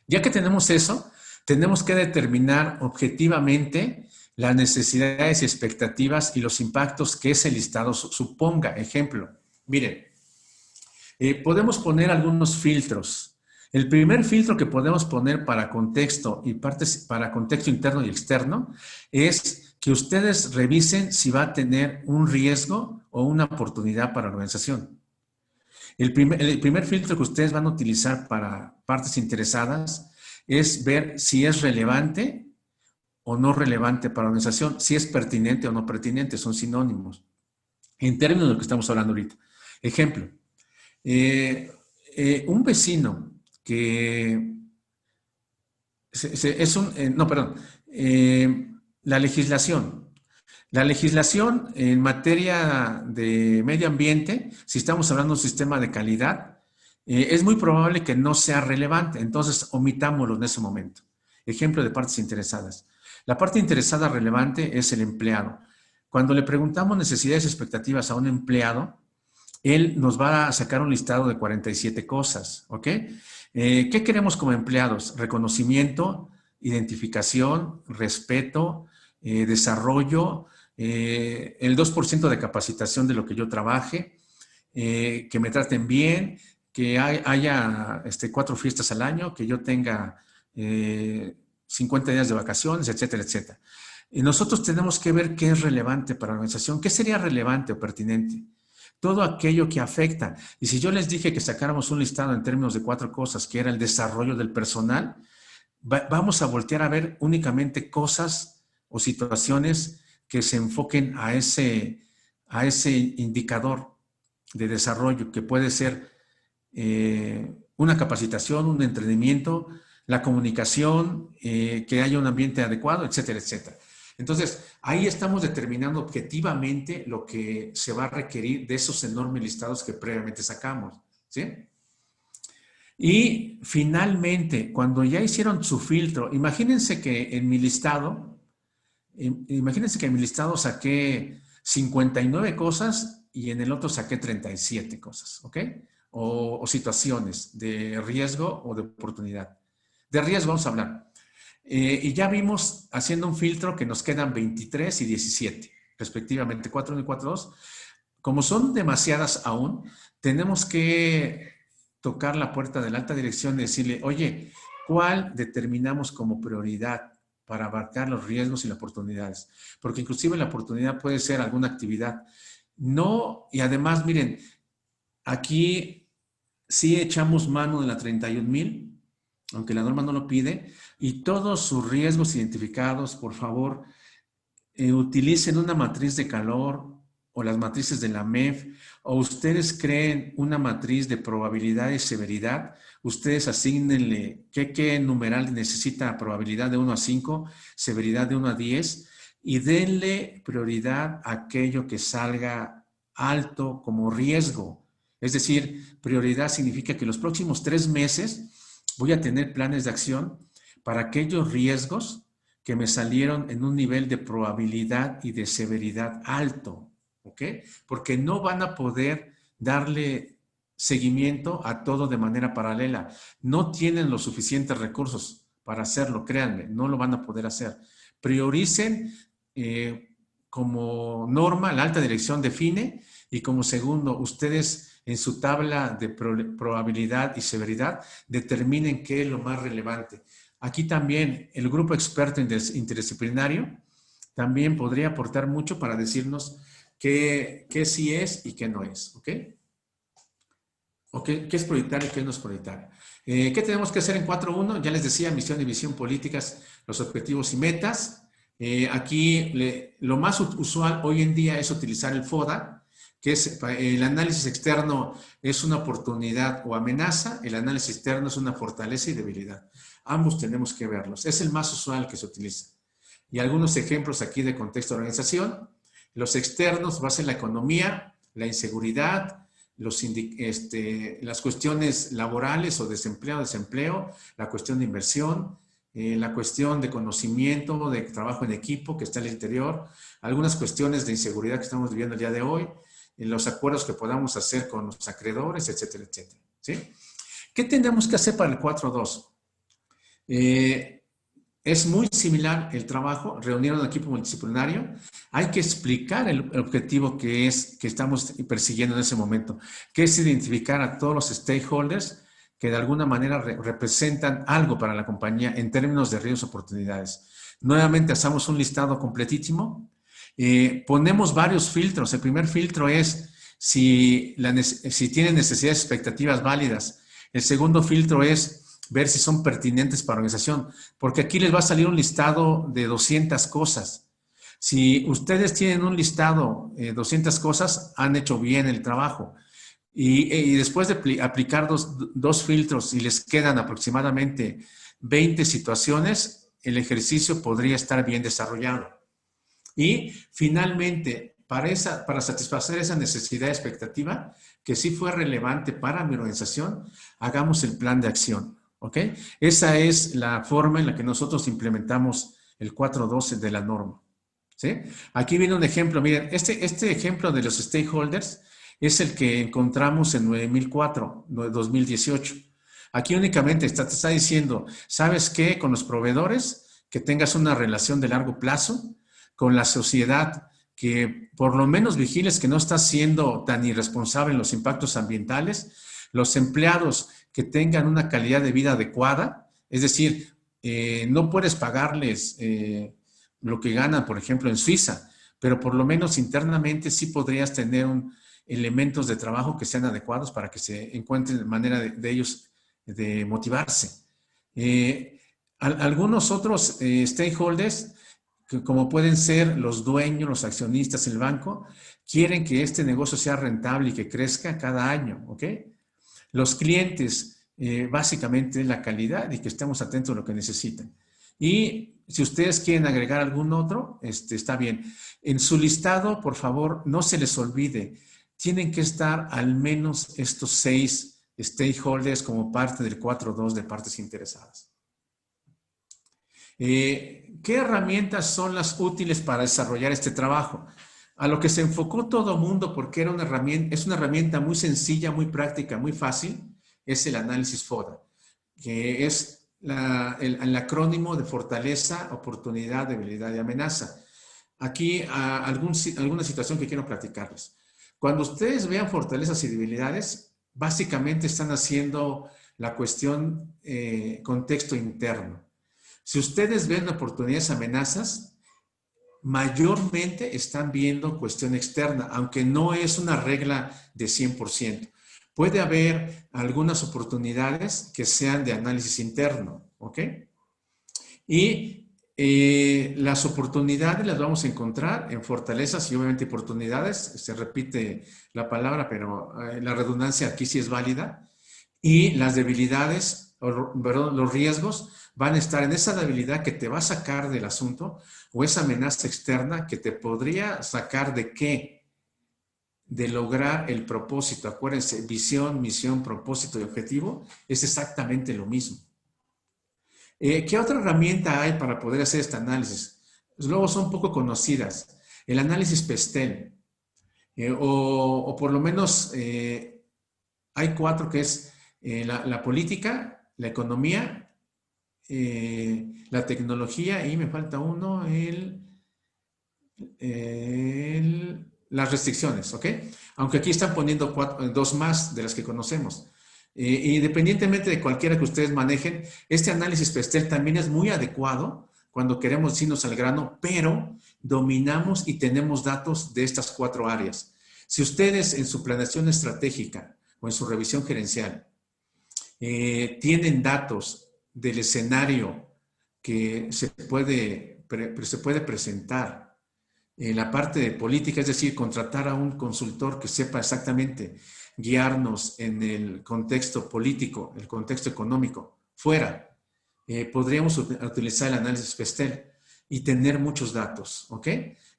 Ya que tenemos eso, tenemos que determinar objetivamente las necesidades y expectativas y los impactos que ese listado suponga. Ejemplo, miren, podemos poner algunos filtros. El primer filtro que podemos poner para contexto y para contexto interno y externo es que ustedes revisen si va a tener un riesgo o una oportunidad para la organización. El primer filtro que ustedes van a utilizar para partes interesadas es ver si es relevante o no relevante para la organización, si es pertinente o no pertinente, son sinónimos, en términos de lo que estamos hablando ahorita. Ejemplo, un vecino que la legislación. La legislación en materia de medio ambiente, si estamos hablando de un sistema de calidad, es muy probable que no sea relevante, entonces omitámoslo en ese momento. Ejemplo de partes interesadas. La parte interesada relevante es el empleado. Cuando le preguntamos necesidades y expectativas a un empleado, él nos va a sacar un listado de 47 cosas, ¿ok? ¿Qué queremos como empleados? Reconocimiento identificación, respeto, desarrollo, el 2% de capacitación de lo que yo trabaje, que me traten bien, que haya 4 fiestas al año, que yo tenga 50 días de vacaciones, etcétera, etcétera. Y nosotros tenemos que ver qué es relevante para la organización, qué sería relevante o pertinente. Todo aquello que afecta. Y si yo les dije que sacáramos un listado en términos de 4 cosas, que era el desarrollo del personal, vamos a voltear a ver únicamente cosas o situaciones que se enfoquen a ese indicador de desarrollo, que puede ser una capacitación, un entrenamiento, la comunicación, que haya un ambiente adecuado, etcétera, etcétera. Entonces, ahí estamos determinando objetivamente lo que se va a requerir de esos enormes listados que previamente sacamos, ¿sí? Y finalmente, cuando ya hicieron su filtro, imagínense que en mi listado saqué 59 cosas y en el otro saqué 37 cosas, ¿ok? O situaciones de riesgo o de oportunidad. De riesgo vamos a hablar. Y ya vimos, haciendo un filtro, que nos quedan 23 y 17, respectivamente, 4.1 y 4.2. Como son demasiadas aún, tenemos que tocar la puerta de la alta dirección y decirle, oye, ¿cuál determinamos como prioridad para abarcar los riesgos y las oportunidades? Porque inclusive la oportunidad puede ser alguna actividad. No, y además, miren, aquí sí echamos mano de la 31,000, aunque la norma no lo pide, y todos sus riesgos identificados, por favor, utilicen una matriz de calor o las matrices de la MEF, o ustedes creen una matriz de probabilidad y severidad, ustedes asígnenle qué numeral necesita probabilidad de 1 a 5, severidad de 1 a 10, y denle prioridad a aquello que salga alto como riesgo. Es decir, prioridad significa que los próximos 3 meses voy a tener planes de acción para aquellos riesgos que me salieron en un nivel de probabilidad y de severidad alto, ¿ok? Porque no van a poder darle seguimiento a todo de manera paralela. No tienen los suficientes recursos para hacerlo, créanme, no lo van a poder hacer. Prioricen como norma, la alta dirección define, y como segundo, ustedes en su tabla de probabilidad y severidad determinen qué es lo más relevante. Aquí también el grupo experto interdisciplinario también podría aportar mucho para decirnos qué sí es y qué no es, ¿ok? ¿O qué es prioritario y qué no es prioritario? ¿Qué tenemos que hacer en 4.1? Ya les decía, misión y visión, políticas, los objetivos y metas. Aquí lo más usual hoy en día es utilizar el FODA, que es el análisis externo es una oportunidad o amenaza, el análisis externo es una fortaleza y debilidad. Ambos tenemos que verlos. Es el más usual que se utiliza. Y algunos ejemplos aquí de contexto de organización. Los externos va a ser la economía, la inseguridad, las cuestiones laborales o desempleo, la cuestión de inversión, la cuestión de conocimiento, de trabajo en equipo que está en el interior, algunas cuestiones de inseguridad que estamos viviendo el día de hoy, en los acuerdos que podamos hacer con los acreedores, etcétera, etcétera. ¿Sí? ¿Qué tenemos que hacer para el 4.2? Es muy similar el trabajo, reunir un equipo multidisciplinario. Hay que explicar el objetivo que estamos persiguiendo en ese momento, que es identificar a todos los stakeholders que de alguna manera representan algo para la compañía en términos de riesgos y oportunidades. Nuevamente hacemos un listado completísimo. Ponemos varios filtros. El primer filtro es si tienen necesidades y expectativas válidas. El segundo filtro es ver si son pertinentes para la organización, porque aquí les va a salir un listado de 200 cosas. Si ustedes tienen un listado, 200 cosas, han hecho bien el trabajo. Y después de aplicar dos filtros y les quedan aproximadamente 20 situaciones, el ejercicio podría estar bien desarrollado. Y finalmente, para satisfacer esa necesidad expectativa, que sí fue relevante para mi organización, hagamos el plan de acción. ¿Ok? Esa es la forma en la que nosotros implementamos el 4.12 de la norma. ¿Sí? Aquí viene un ejemplo. Miren, este ejemplo de los stakeholders es el que encontramos en 9004, 2018. Aquí únicamente te está diciendo, ¿sabes qué? Con los proveedores, que tengas una relación de largo plazo, con la sociedad, que por lo menos vigiles que no estás siendo tan irresponsable en los impactos ambientales, los empleados que tengan una calidad de vida adecuada, es decir, no puedes pagarles lo que ganan, por ejemplo, en Suiza, pero por lo menos internamente sí podrías tener elementos de trabajo que sean adecuados para que se encuentren manera de ellos de motivarse. Algunos otros stakeholders, que como pueden ser los dueños, los accionistas, el banco, quieren que este negocio sea rentable y que crezca cada año, ¿ok? Los clientes, básicamente la calidad y que estemos atentos a lo que necesitan. Y si ustedes quieren agregar algún otro, está bien. En su listado, por favor, no se les olvide, tienen que estar al menos estos 6 stakeholders como parte del 4.2 de partes interesadas. ¿Qué herramientas son las útiles para desarrollar este trabajo? A lo que se enfocó todo el mundo, porque era es una herramienta muy sencilla, muy práctica, muy fácil, es el análisis FODA, que es el acrónimo de fortaleza, oportunidad, debilidad y amenaza. Aquí alguna situación que quiero platicarles. Cuando ustedes vean fortalezas y debilidades, básicamente están haciendo la cuestión contexto interno. Si ustedes ven oportunidades, amenazas, mayormente están viendo cuestión externa, aunque no es una regla de 100%. Puede haber algunas oportunidades que sean de análisis interno, ¿ok? Y las oportunidades las vamos a encontrar en fortalezas y obviamente oportunidades. Se repite la palabra, pero la redundancia aquí sí es válida. Y las debilidades, perdón, los riesgos van a estar en esa debilidad que te va a sacar del asunto o esa amenaza externa que te podría sacar de qué, de lograr el propósito. Acuérdense, visión, misión, propósito y objetivo es exactamente lo mismo. ¿Qué otra herramienta hay para poder hacer este análisis? Luego son poco conocidas. El análisis PESTEL, o por lo menos hay 4 que es la política, la economía, la tecnología y me falta uno, las restricciones, ¿ok? Aunque aquí están poniendo 2 más de las que conocemos. Independientemente de cualquiera que ustedes manejen, este análisis PESTEL también es muy adecuado cuando queremos irnos al grano, pero dominamos y tenemos datos de estas 4 áreas. Si ustedes en su planeación estratégica o en su revisión gerencial tienen datos del escenario que se puede presentar en la parte de política, es decir, contratar a un consultor que sepa exactamente guiarnos en el contexto político, el contexto económico, fuera, podríamos utilizar el análisis PESTEL y tener muchos datos, ¿ok?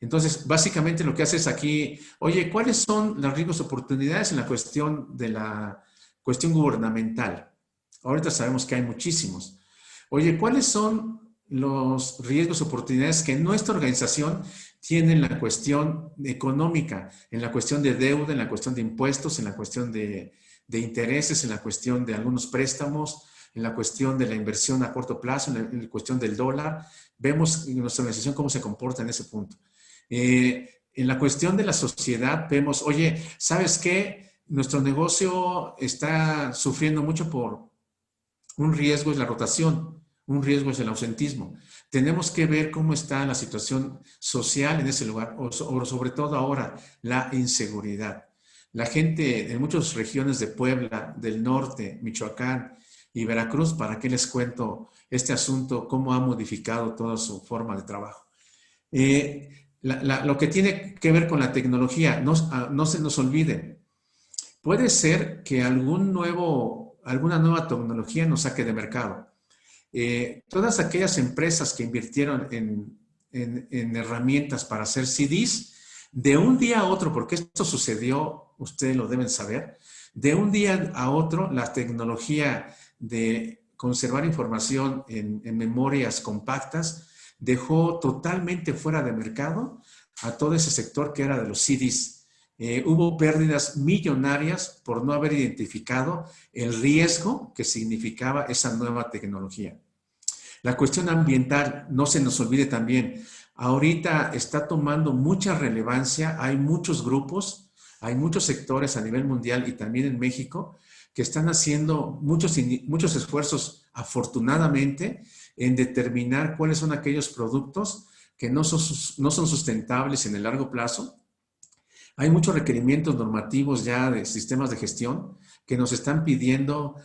Entonces, básicamente lo que hace es aquí, oye, ¿cuáles son los riesgos y oportunidades en la cuestión de la cuestión gubernamental? Ahorita sabemos que hay muchísimos. Oye, ¿cuáles son los riesgos y oportunidades que nuestra organización tiene en la cuestión económica, en la cuestión de deuda, en la cuestión de impuestos, en la cuestión de intereses, en la cuestión de algunos préstamos, en la cuestión de la inversión a corto plazo, en la cuestión del dólar? Vemos en nuestra organización cómo se comporta en ese punto. En la cuestión de la sociedad vemos, oye, ¿sabes qué? Nuestro negocio está sufriendo mucho por un riesgo, es la rotación, un riesgo es el ausentismo. Tenemos que ver cómo está la situación social en ese lugar, o sobre todo ahora, la inseguridad. La gente en muchas regiones de Puebla, del norte, Michoacán y Veracruz, ¿para qué les cuento este asunto? ¿Cómo ha modificado toda su forma de trabajo? Lo que tiene que ver con la tecnología, no se nos olvide. Puede ser que alguna nueva tecnología nos saque de mercado. Todas aquellas empresas que invirtieron en herramientas para hacer CDs, de un día a otro, porque esto sucedió, ustedes lo deben saber, de un día a otro la tecnología de conservar información en memorias compactas dejó totalmente fuera de mercado a todo ese sector que era de los CDs. hubo pérdidas millonarias por no haber identificado el riesgo que significaba esa nueva tecnología. La cuestión ambiental, no se nos olvide también, ahorita está tomando mucha relevancia, hay muchos grupos, hay muchos sectores a nivel mundial y también en México que están haciendo muchos esfuerzos, afortunadamente, en determinar cuáles son aquellos productos que no son sustentables en el largo plazo. Hay muchos requerimientos normativos ya de sistemas de gestión que nos están pidiendo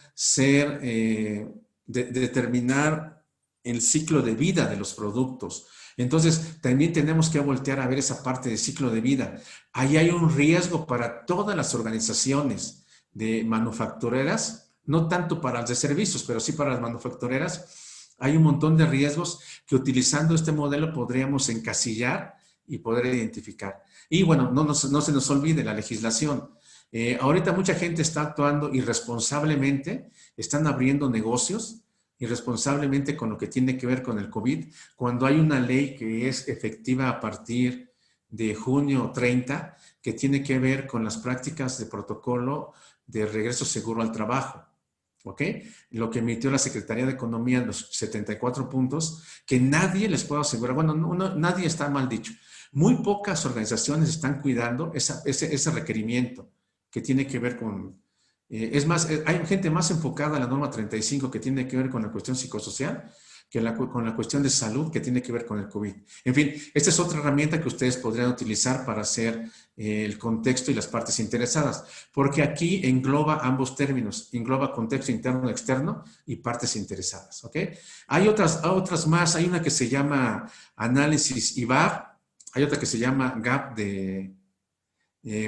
determinar el ciclo de vida de los productos. Entonces, también tenemos que voltear a ver esa parte de ciclo de vida. Ahí hay un riesgo para todas las organizaciones de manufactureras, no tanto para las de servicios, pero sí para las manufactureras. Hay un montón de riesgos que utilizando este modelo podríamos encasillar y poder identificar. Y bueno, no se nos olvide la legislación. Ahorita mucha gente está actuando irresponsablemente, están abriendo negocios irresponsablemente con lo que tiene que ver con el COVID, cuando hay una ley que es efectiva a partir de junio 30, que tiene que ver con las prácticas de protocolo de regreso seguro al trabajo. ¿Ok? Lo que emitió la Secretaría de Economía, los 74 puntos, que nadie les puede asegurar, bueno, nadie está mal dicho. Muy pocas organizaciones están cuidando ese requerimiento que tiene que ver con... es más, hay gente más enfocada a la norma 35 que tiene que ver con la cuestión psicosocial que con la cuestión de salud que tiene que ver con el COVID. En fin, esta es otra herramienta que ustedes podrían utilizar para hacer el contexto y las partes interesadas, porque aquí engloba ambos términos, engloba contexto interno, externo y partes interesadas, ¿ok? Hay otras más, hay una que se llama análisis IVAR, hay otra que se llama GAP de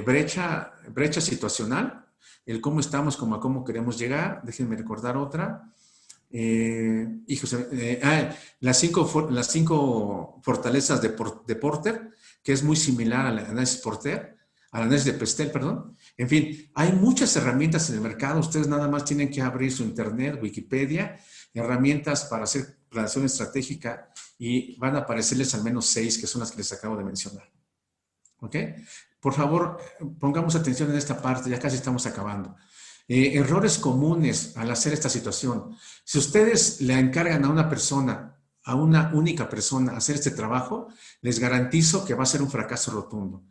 brecha situacional, el cómo estamos, como a cómo queremos llegar. Déjenme recordar otra. Las cinco fortalezas de Porter, que es muy similar al análisis al análisis de Pestel, perdón. En fin, hay muchas herramientas en el mercado. Ustedes nada más tienen que abrir su internet, Wikipedia, herramientas para hacer planeación estratégica y van a aparecerles al menos 6, que son las que les acabo de mencionar. ¿Ok? Por favor, pongamos atención en esta parte, ya casi estamos acabando. Errores comunes al hacer esta situación. Si ustedes le encargan a una persona, a una única persona, hacer este trabajo, les garantizo que va a ser un fracaso rotundo.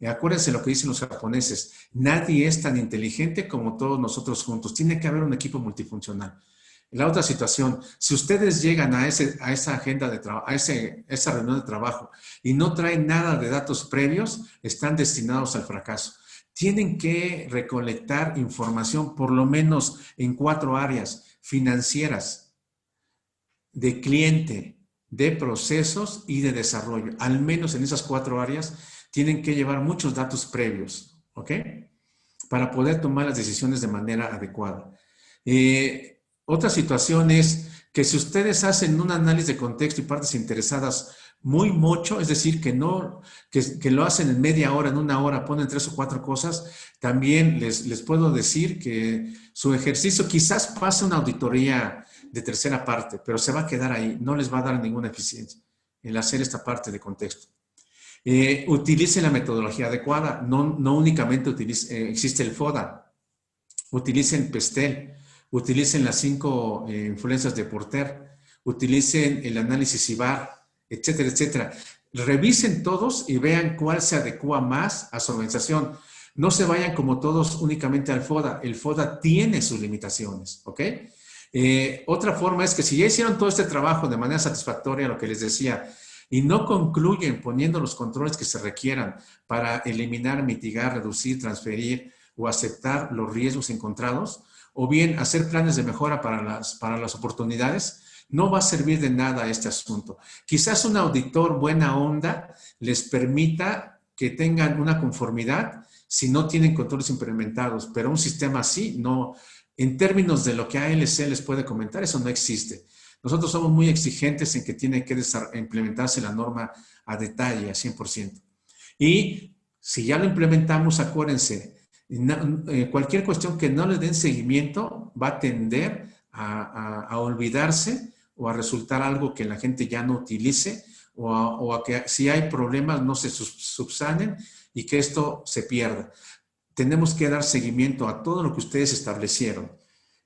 Acuérdense lo que dicen los japoneses, nadie es tan inteligente como todos nosotros juntos. Tiene que haber un equipo multifuncional. La otra situación, si ustedes llegan a esa agenda de trabajo, a esa reunión de trabajo y no traen nada de datos previos, están destinados al fracaso. Tienen que recolectar información por lo menos en 4 áreas: financieras, de cliente, de procesos y de desarrollo. Al menos en esas 4 áreas tienen que llevar muchos datos previos, ¿ok? Para poder tomar las decisiones de manera adecuada. Otra situación es que si ustedes hacen un análisis de contexto y partes interesadas muy mocho, es decir, que lo hacen en media hora, en 1 hora, ponen 3 o 4 cosas, también les puedo decir que su ejercicio quizás pase una auditoría de tercera parte, pero se va a quedar ahí, no les va a dar ninguna eficiencia el hacer esta parte de contexto. Utilicen la metodología adecuada, no únicamente existe el FODA, utilicen Pestel, utilicen las 5 influencias de Porter, utilicen el análisis IVAR, etcétera, etcétera. Revisen todos y vean cuál se adecua más a su organización. No se vayan como todos únicamente al FODA. El FODA tiene sus limitaciones, ¿ok? Otra forma es que si ya hicieron todo este trabajo de manera satisfactoria, lo que les decía, y no concluyen poniendo los controles que se requieran para eliminar, mitigar, reducir, transferir o aceptar los riesgos encontrados, o bien hacer planes de mejora para las oportunidades, no va a servir de nada este asunto. Quizás un auditor buena onda les permita que tengan una conformidad si no tienen controles implementados, pero un sistema así no, en términos de lo que ALC les puede comentar, eso no existe. Nosotros somos muy exigentes en que tiene que implementarse la norma a detalle, a 100%. Y si ya lo implementamos, acuérdense, cualquier cuestión que no le den seguimiento va a tender a olvidarse o a resultar algo que la gente ya no utilice o a que si hay problemas no se subsanen y que esto se pierda. Tenemos que dar seguimiento a todo lo que ustedes establecieron.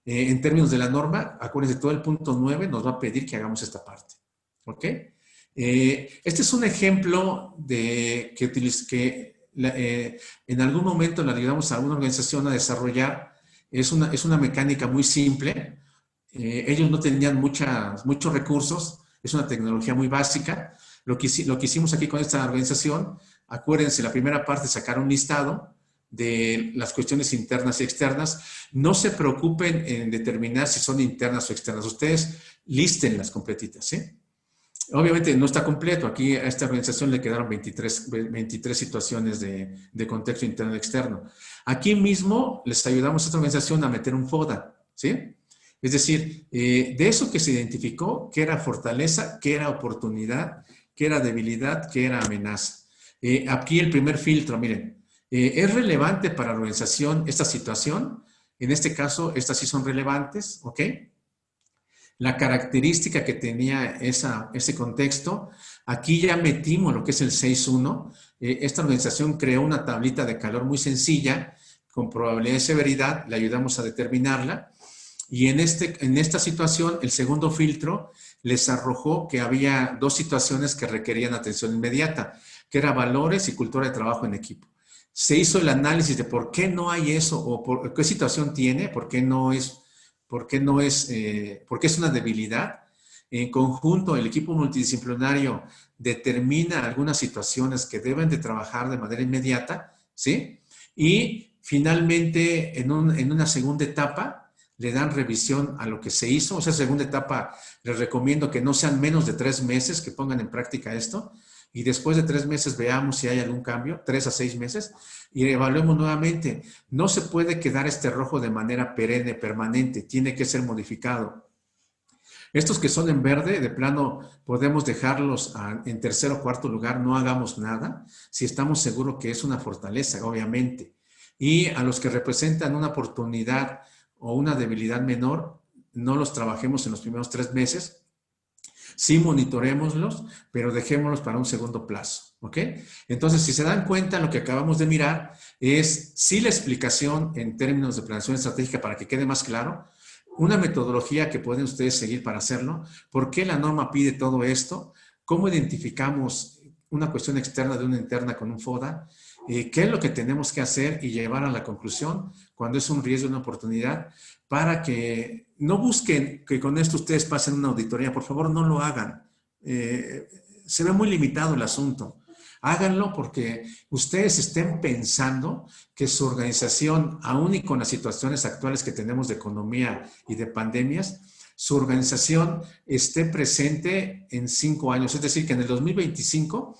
En términos de la norma, acuérdense, todo el punto 9 nos va a pedir que hagamos esta parte. ¿Ok? Este es un ejemplo de que en algún momento le ayudamos a alguna organización a desarrollar. Es una mecánica muy simple. Ellos no tenían muchos recursos. Es una tecnología muy básica. Lo que hicimos aquí con esta organización, acuérdense, la primera parte, sacar un listado de las cuestiones internas y externas. No se preocupen en determinar si son internas o externas. Ustedes lístenlas completitas, ¿sí? Obviamente no está completo. Aquí a esta organización le quedaron 23 situaciones de contexto interno y externo. Aquí mismo les ayudamos a esta organización a meter un FODA, ¿sí? Es decir, de eso que se identificó, qué era fortaleza, qué era oportunidad, qué era debilidad, qué era amenaza. Aquí el primer filtro, miren, ¿es relevante para la organización esta situación? En este caso, estas sí son relevantes, ¿ok? La característica que tenía ese contexto, aquí ya metimos lo que es el 6.1. Esta organización creó una tablita de calor muy sencilla, con probabilidad de severidad, le ayudamos a determinarla. Y en esta situación, el segundo filtro les arrojó que había 2 situaciones que requerían atención inmediata, que era valores y cultura de trabajo en equipo. Se hizo el análisis de por qué no hay eso, o por qué situación tiene, por qué es una debilidad. En conjunto, el equipo multidisciplinario determina algunas situaciones que deben de trabajar de manera inmediata, ¿sí? Y finalmente, en una segunda etapa, le dan revisión a lo que se hizo. O sea, segunda etapa, les recomiendo que no sean menos de 3 meses que pongan en práctica esto. Y después de 3 meses veamos si hay algún cambio, 3 a 6 meses, y evaluemos nuevamente. No se puede quedar este rojo de manera perenne, permanente, tiene que ser modificado. Estos que son en verde, de plano, podemos dejarlos en tercer o cuarto lugar, no hagamos nada, si estamos seguros que es una fortaleza, obviamente. Y a los que representan una oportunidad o una debilidad menor, no los trabajemos en los primeros 3 meses, sí monitorémoslos, pero dejémoslos para un segundo plazo, ¿ok? Entonces, si se dan cuenta, lo que acabamos de mirar es sí la explicación en términos de planeación estratégica para que quede más claro, una metodología que pueden ustedes seguir para hacerlo, por qué la norma pide todo esto, cómo identificamos una cuestión externa de una interna con un FODA, qué es lo que tenemos que hacer y llevar a la conclusión cuando es un riesgo, una oportunidad, para que no busquen que con esto ustedes pasen una auditoría. Por favor, no lo hagan. Se ve muy limitado el asunto. Háganlo porque ustedes estén pensando que su organización, aún y con las situaciones actuales que tenemos de economía y de pandemias, su organización esté presente en 5 años. Es decir, que en el 2025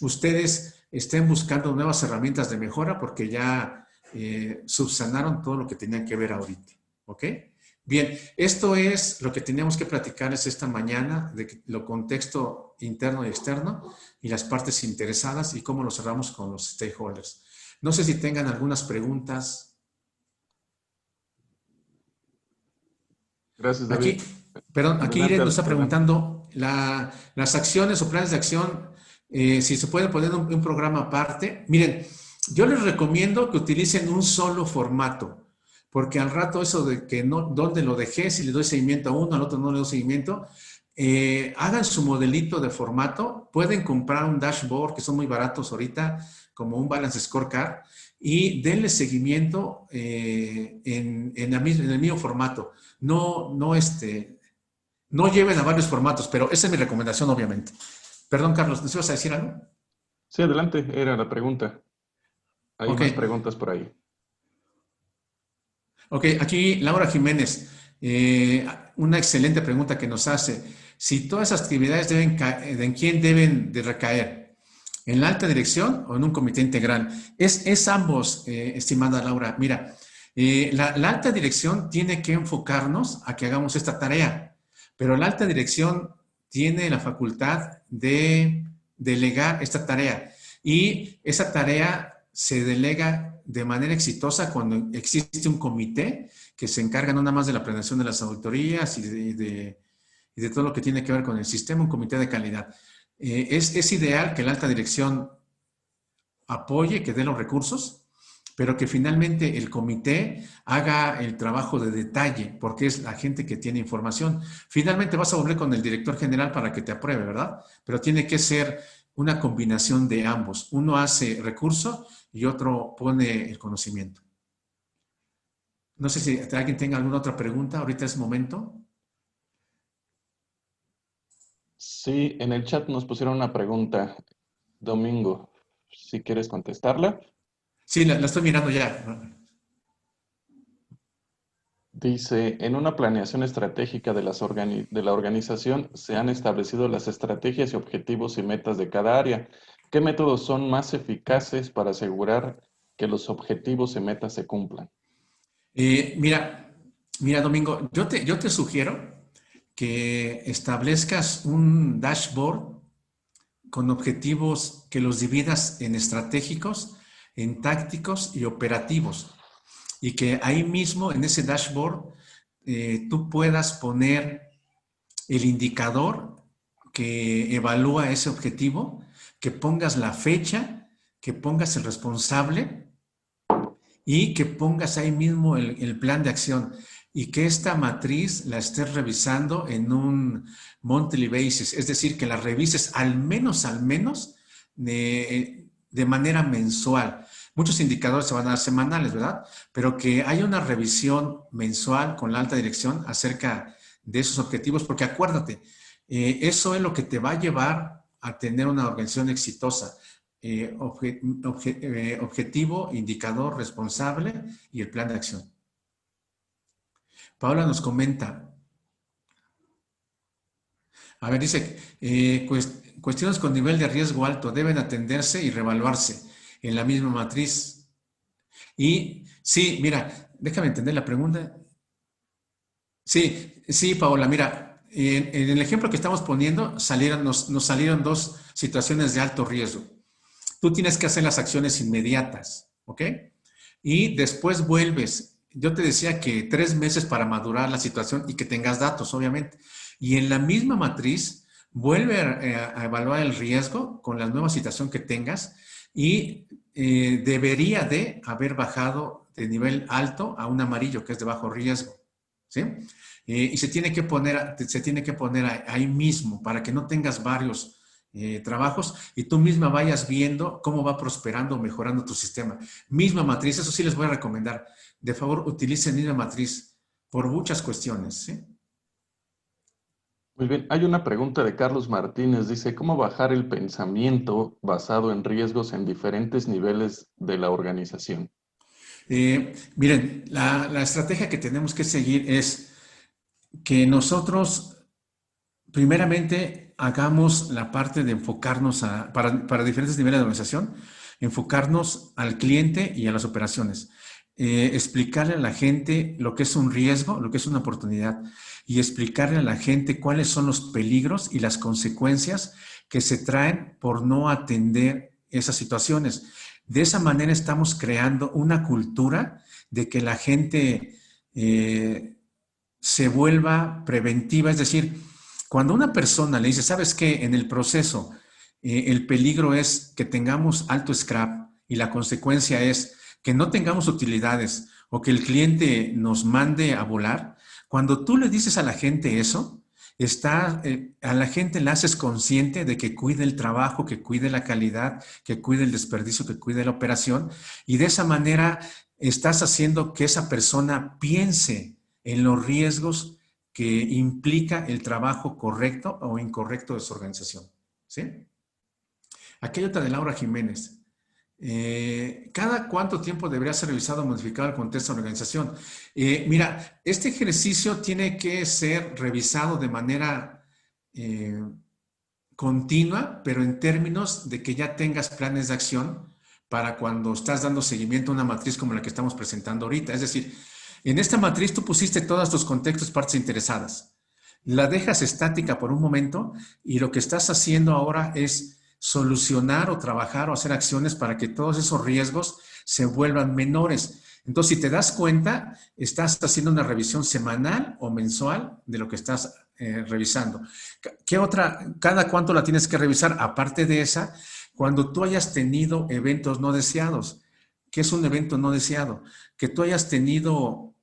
ustedes estén buscando nuevas herramientas de mejora porque ya subsanaron todo lo que tenían que ver ahorita. ¿Ok? Bien, esto es lo que teníamos que platicarles esta mañana, de lo contexto interno y externo y las partes interesadas y cómo lo cerramos con los stakeholders. No sé si tengan algunas preguntas. Gracias, David. Aquí Adelante, Irene nos está adelante. preguntando las acciones o planes de acción, si se puede poner un programa aparte. Miren, yo les recomiendo que utilicen un solo formato, porque al rato eso de que no, dónde lo dejé, si le doy seguimiento a uno, al otro no le doy seguimiento, hagan su modelito de formato, pueden comprar un dashboard que son muy baratos ahorita, como un balance scorecard, y denle seguimiento en el mismo formato. No lleven a varios formatos, pero esa es mi recomendación, obviamente. Perdón, Carlos, ¿nos ibas a decir algo? Sí, adelante, era la pregunta. Hay Ok, más preguntas por ahí. ok, aquí Laura Jiménez, una excelente pregunta que nos hace. Si todas esas actividades ¿en quién deben de recaer? ¿En la alta dirección o en un comité integral? Es ambos, estimada Laura. Mira, la alta dirección tiene que enfocarnos a que hagamos esta tarea, pero la alta dirección tiene la facultad de delegar esta tarea y esa tarea se delega de manera exitosa cuando existe un comité que se encarga no nada más de la planeación de las auditorías y de todo lo que tiene que ver con el sistema, un comité de calidad. Es ideal que la alta dirección apoye, que dé los recursos, pero que finalmente el comité haga el trabajo de detalle, porque es la gente que tiene información. Finalmente vas a volver con el director general para que te apruebe, ¿verdad? Pero tiene que ser una combinación de ambos. Uno hace recurso y otro pone el conocimiento. No sé si alguien tenga alguna otra pregunta. Ahorita es momento. Sí, en el chat nos pusieron una pregunta. Domingo, si quieres contestarla. Sí, la estoy mirando ya. Dice, en una planeación estratégica de de la organización se han establecido las estrategias y objetivos y metas de cada área. ¿Qué métodos son más eficaces para asegurar que los objetivos y metas se cumplan? Mira, Domingo, yo te sugiero que establezcas un dashboard con objetivos que los dividas en estratégicos, en tácticos y operativos. Y que ahí mismo, en ese dashboard, tú puedas poner el indicador que evalúa ese objetivo, que pongas la fecha, que pongas el responsable y que pongas ahí mismo el plan de acción y que esta matriz la estés revisando en un monthly basis, es decir, que la revises al menos de manera mensual. Muchos indicadores se van a dar semanales, ¿verdad? Pero que haya una revisión mensual con la alta dirección acerca de esos objetivos, porque acuérdate, eso es lo que te va a llevar a tener una organización exitosa. Objetivo, indicador, responsable y el plan de acción. Paula nos comenta, a ver, dice, cuestiones con nivel de riesgo alto deben atenderse y reevaluarse en la misma matriz. Y sí, mira, déjame entender la pregunta. Sí, sí, Paola, mira, en el ejemplo que estamos poniendo nos salieron dos situaciones de alto riesgo. Tú tienes que hacer las acciones inmediatas, ¿ok? Y después vuelves. Yo te decía que 3 meses para madurar la situación y que tengas datos, obviamente. Y en la misma matriz, vuelve a evaluar el riesgo con la nueva situación que tengas y debería de haber bajado de nivel alto a un amarillo, que es de bajo riesgo, ¿sí? Y se tiene que poner ahí mismo para que no tengas varios trabajos y tú misma vayas viendo cómo va prosperando, mejorando tu sistema. Misma matriz, eso sí les voy a recomendar. De favor, utilicen misma matriz por muchas cuestiones. ¿Sí? Muy bien, hay una pregunta de Carlos Martínez. Dice, ¿cómo bajar el pensamiento basado en riesgos en diferentes niveles de la organización? Miren, la estrategia que tenemos que seguir es que nosotros primeramente hagamos la parte de enfocarnos para diferentes niveles de organización, enfocarnos al cliente y a las operaciones. Explicarle a la gente lo que es un riesgo, lo que es una oportunidad y explicarle a la gente cuáles son los peligros y las consecuencias que se traen por no atender esas situaciones. De esa manera estamos creando una cultura de que la gente se vuelva preventiva, es decir, cuando una persona le dice, ¿sabes qué? En el proceso, el peligro es que tengamos alto scrap y la consecuencia es que no tengamos utilidades o que el cliente nos mande a volar. Cuando tú le dices a la gente eso, a la gente la haces consciente de que cuide el trabajo, que cuide la calidad, que cuide el desperdicio, que cuide la operación y de esa manera estás haciendo que esa persona piense en los riesgos que implica el trabajo correcto o incorrecto de su organización. ¿Sí? Aquí hay otra de Laura Jiménez. ¿Cada cuánto tiempo debería ser revisado o modificado el contexto de la organización? Mira, este ejercicio tiene que ser revisado de manera continua, pero en términos de que ya tengas planes de acción para cuando estás dando seguimiento a una matriz como la que estamos presentando ahorita. Es decir, en esta matriz tú pusiste todos tus contextos, partes interesadas. La dejas estática por un momento y lo que estás haciendo ahora es solucionar o trabajar o hacer acciones para que todos esos riesgos se vuelvan menores. Entonces, si te das cuenta, estás haciendo una revisión semanal o mensual de lo que estás revisando. ¿Qué otra? ¿Cada cuánto la tienes que revisar? Aparte de esa, Cuando tú hayas tenido eventos no deseados. ¿Qué es un evento no deseado? Que tú hayas tenido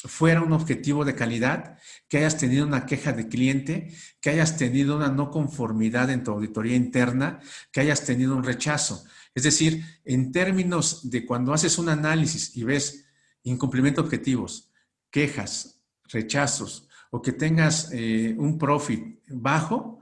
fuera un objetivo de calidad, que hayas tenido una queja de cliente, que hayas tenido una no conformidad en tu auditoría interna, que hayas tenido un rechazo. Es decir, en términos de cuando haces un análisis y ves incumplimiento de objetivos, quejas, rechazos o que tengas un profit bajo,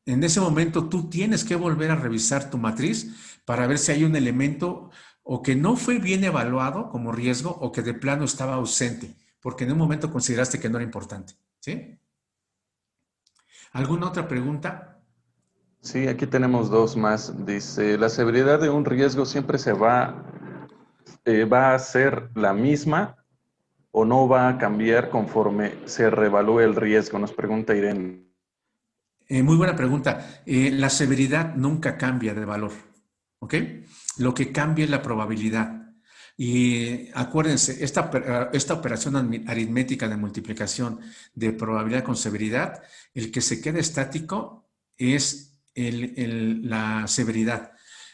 en ese momento tú tienes que volver a revisar tu matriz para ver si hay un elemento o que no fue bien evaluado como riesgo o que de plano estaba ausente, porque en un momento consideraste que no era importante. ¿Sí? ¿Alguna otra pregunta? Sí, aquí tenemos dos más. Dice, ¿la severidad de un riesgo siempre va a ser la misma o no va a cambiar conforme se revalúe el riesgo? Nos pregunta Irene. Muy buena pregunta. La severidad nunca cambia de valor, ¿ok? Lo que cambia es la probabilidad. Y acuérdense, esta operación aritmética de multiplicación de probabilidad con severidad, el que se queda estático es la severidad.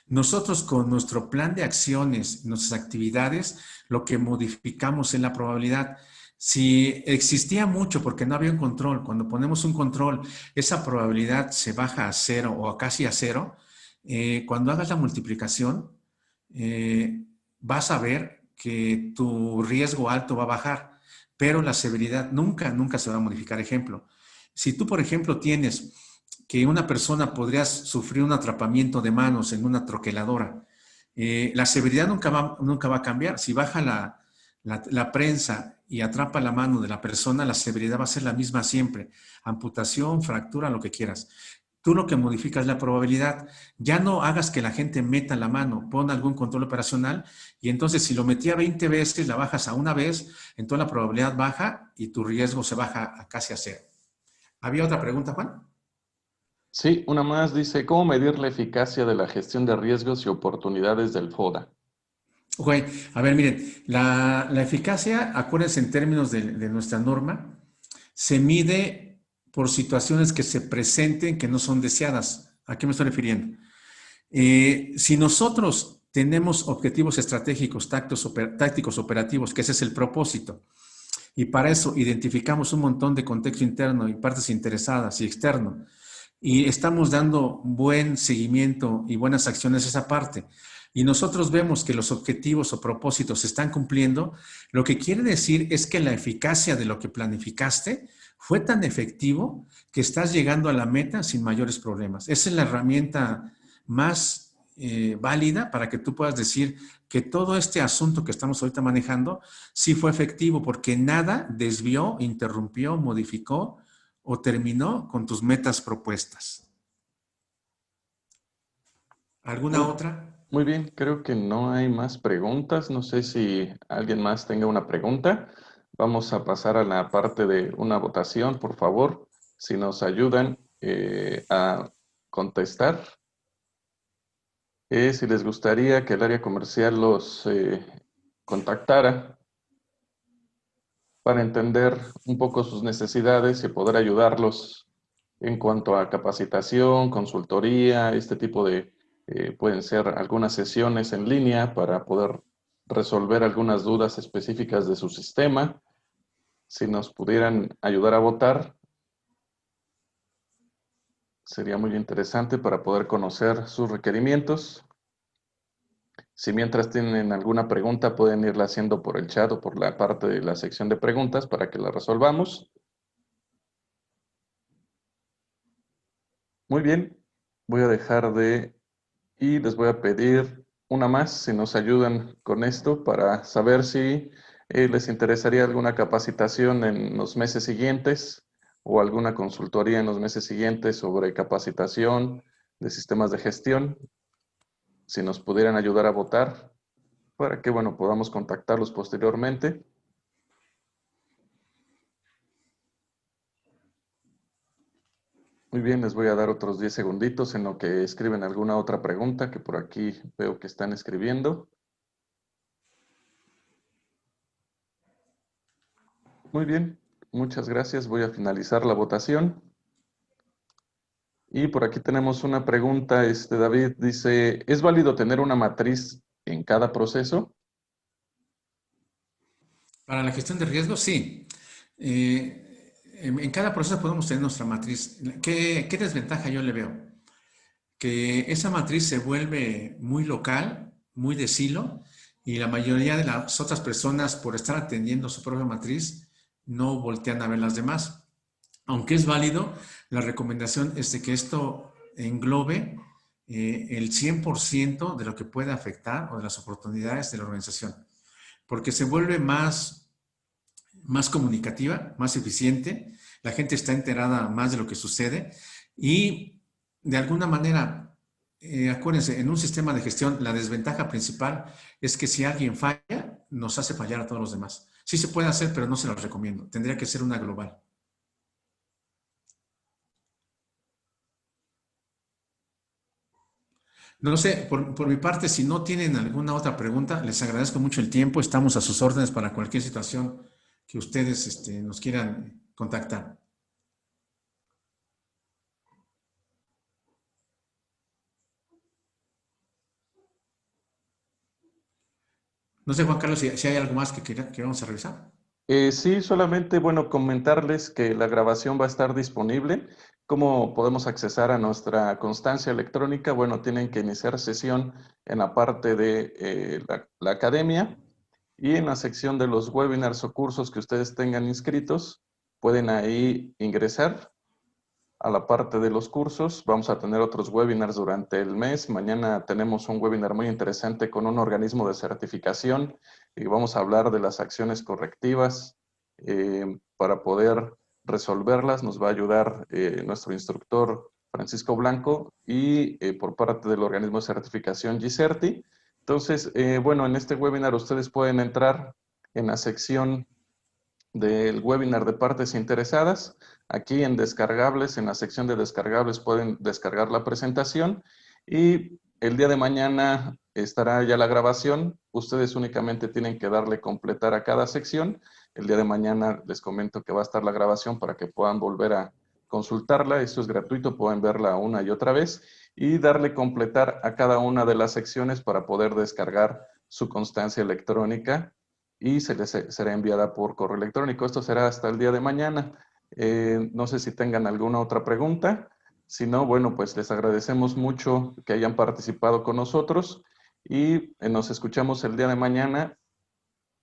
Nosotros con nuestro plan de acciones, nuestras actividades, lo que modificamos es la probabilidad. Si existía mucho porque no había un control, cuando ponemos un control esa probabilidad se baja a cero o a casi a cero, cuando hagas la multiplicación, vas a ver que tu riesgo alto va a bajar, pero la severidad nunca, nunca se va a modificar. Ejemplo, si tú, por ejemplo, tienes que una persona podría sufrir un atrapamiento de manos en una troqueladora, la severidad nunca va a cambiar. Si baja la prensa y atrapa la mano de la persona, la severidad va a ser la misma siempre. Amputación, fractura, lo que quieras. Tú lo que modificas es la probabilidad. Ya no hagas que la gente meta la mano, pon algún control operacional y entonces si lo metía 20 veces, la bajas a una vez, entonces la probabilidad baja y tu riesgo se baja a casi a cero. ¿Había otra pregunta, Juan? Sí, una más dice, ¿cómo medir la eficacia de la gestión de riesgos y oportunidades del FODA? Ok, a ver, miren, la eficacia, acuérdense en términos de nuestra norma, se mide por situaciones que se presenten que no son deseadas. ¿A qué me estoy refiriendo? Si nosotros tenemos objetivos estratégicos, tácticos, operativos, que ese es el propósito, y para eso identificamos un montón de contexto interno y partes interesadas y externo, y estamos dando buen seguimiento y buenas acciones a esa parte, y nosotros vemos que los objetivos o propósitos se están cumpliendo, lo que quiere decir es que la eficacia de lo que planificaste fue tan efectivo que estás llegando a la meta sin mayores problemas. Esa es la herramienta más válida para que tú puedas decir que todo este asunto que estamos ahorita manejando sí fue efectivo porque nada desvió, interrumpió, modificó o terminó con tus metas propuestas. ¿Alguna Muy, otra? muy bien, creo que no hay más preguntas. No sé si alguien más tenga una pregunta. Vamos a pasar a la parte de una votación, por favor. Si nos ayudan a contestar. Si les gustaría que el área comercial los contactara para entender un poco sus necesidades y poder ayudarlos en cuanto a capacitación, consultoría, este tipo de, pueden ser algunas sesiones en línea para poder resolver algunas dudas específicas de su sistema. Si nos pudieran ayudar a votar, sería muy interesante para poder conocer sus requerimientos. Si mientras tienen alguna pregunta, pueden irla haciendo por el chat o por la parte de la sección de preguntas para que la resolvamos. Muy bien, voy a dejar de y les voy a pedir una más, si nos ayudan con esto, para saber si les interesaría alguna capacitación en los meses siguientes o alguna consultoría en los meses siguientes sobre capacitación de sistemas de gestión. Si nos pudieran ayudar a votar para que, bueno, podamos contactarlos posteriormente. Muy bien, les voy a dar otros 10 segunditos en lo que escriben alguna otra pregunta que por aquí veo que están escribiendo. Muy bien, muchas gracias. Voy a finalizar la votación Y por aquí tenemos una pregunta, David dice, ¿es válido tener una matriz en cada proceso? Para la gestión de riesgos, sí. En cada proceso podemos tener nuestra matriz. ¿Qué desventaja yo le veo? Que esa matriz se vuelve muy local, muy de silo, y la mayoría de las otras personas, por estar atendiendo su propia matriz, no voltean a ver las demás. Aunque es válido, la recomendación es de que esto englobe el 100% de lo que puede afectar o de las oportunidades de la organización, porque se vuelve más comunicativa, más eficiente, la gente está enterada más de lo que sucede y de alguna manera, acuérdense, en un sistema de gestión la desventaja principal es que si alguien falla, nos hace fallar a todos los demás. Sí se puede hacer, pero no se los recomiendo. Tendría que ser una global. No sé, por mi parte, si no tienen alguna otra pregunta, les agradezco mucho el tiempo. Estamos a sus órdenes para cualquier situación que ustedes nos quieran contactar. No sé, Juan Carlos, si hay algo más que vamos a revisar. Sí, solamente, bueno, comentarles que la grabación va a estar disponible. ¿Cómo podemos accesar a nuestra constancia electrónica? Bueno, tienen que iniciar sesión en la parte de la academia y en la sección de los webinars o cursos que ustedes tengan inscritos, pueden ahí ingresar a la parte de los cursos. Vamos a tener otros webinars durante el mes. Mañana tenemos un webinar muy interesante con un organismo de certificación y vamos a hablar de las acciones correctivas para poder resolverlas. Nos va a ayudar nuestro instructor Francisco Blanco y por parte del organismo de certificación GCerti. Entonces, bueno, en este webinar ustedes pueden entrar en la sección del webinar de partes interesadas. Aquí en descargables, en la sección de descargables pueden descargar la presentación y el día de mañana estará ya la grabación. Ustedes únicamente tienen que darle completar a cada sección. El día de mañana les comento que va a estar la grabación para que puedan volver a consultarla. Esto es gratuito, pueden verla una y otra vez y darle completar a cada una de las secciones para poder descargar su constancia electrónica y se les será enviada por correo electrónico. Esto será hasta el día de mañana. No sé si tengan alguna otra pregunta. Si no, bueno, pues les agradecemos mucho que hayan participado con nosotros y nos escuchamos el día de mañana.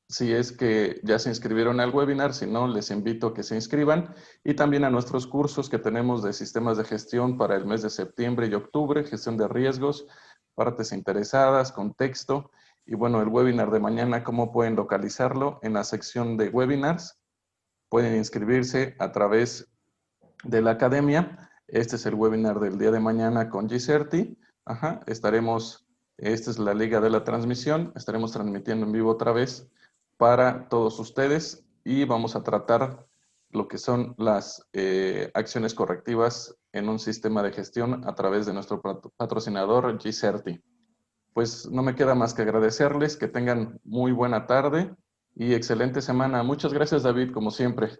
Si es que ya se inscribieron al webinar, si no, les invito a que se inscriban y también a nuestros cursos que tenemos de sistemas de gestión para el mes de septiembre y octubre, gestión de riesgos, partes interesadas, contexto. Y bueno, el webinar de mañana, ¿cómo pueden localizarlo? En la sección de webinars, pueden inscribirse a través de la academia. Este es el webinar del día de mañana con GCerti. Ajá, esta es la liga de la transmisión, estaremos transmitiendo en vivo otra vez para todos ustedes y vamos a tratar lo que son las acciones correctivas en un sistema de gestión a través de nuestro patrocinador GCerti. Pues no me queda más que agradecerles, que tengan muy buena tarde y excelente semana. Muchas gracias, David, como siempre.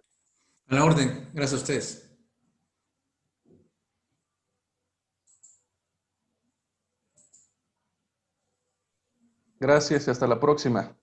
A la orden. Gracias a ustedes. Gracias y hasta la próxima.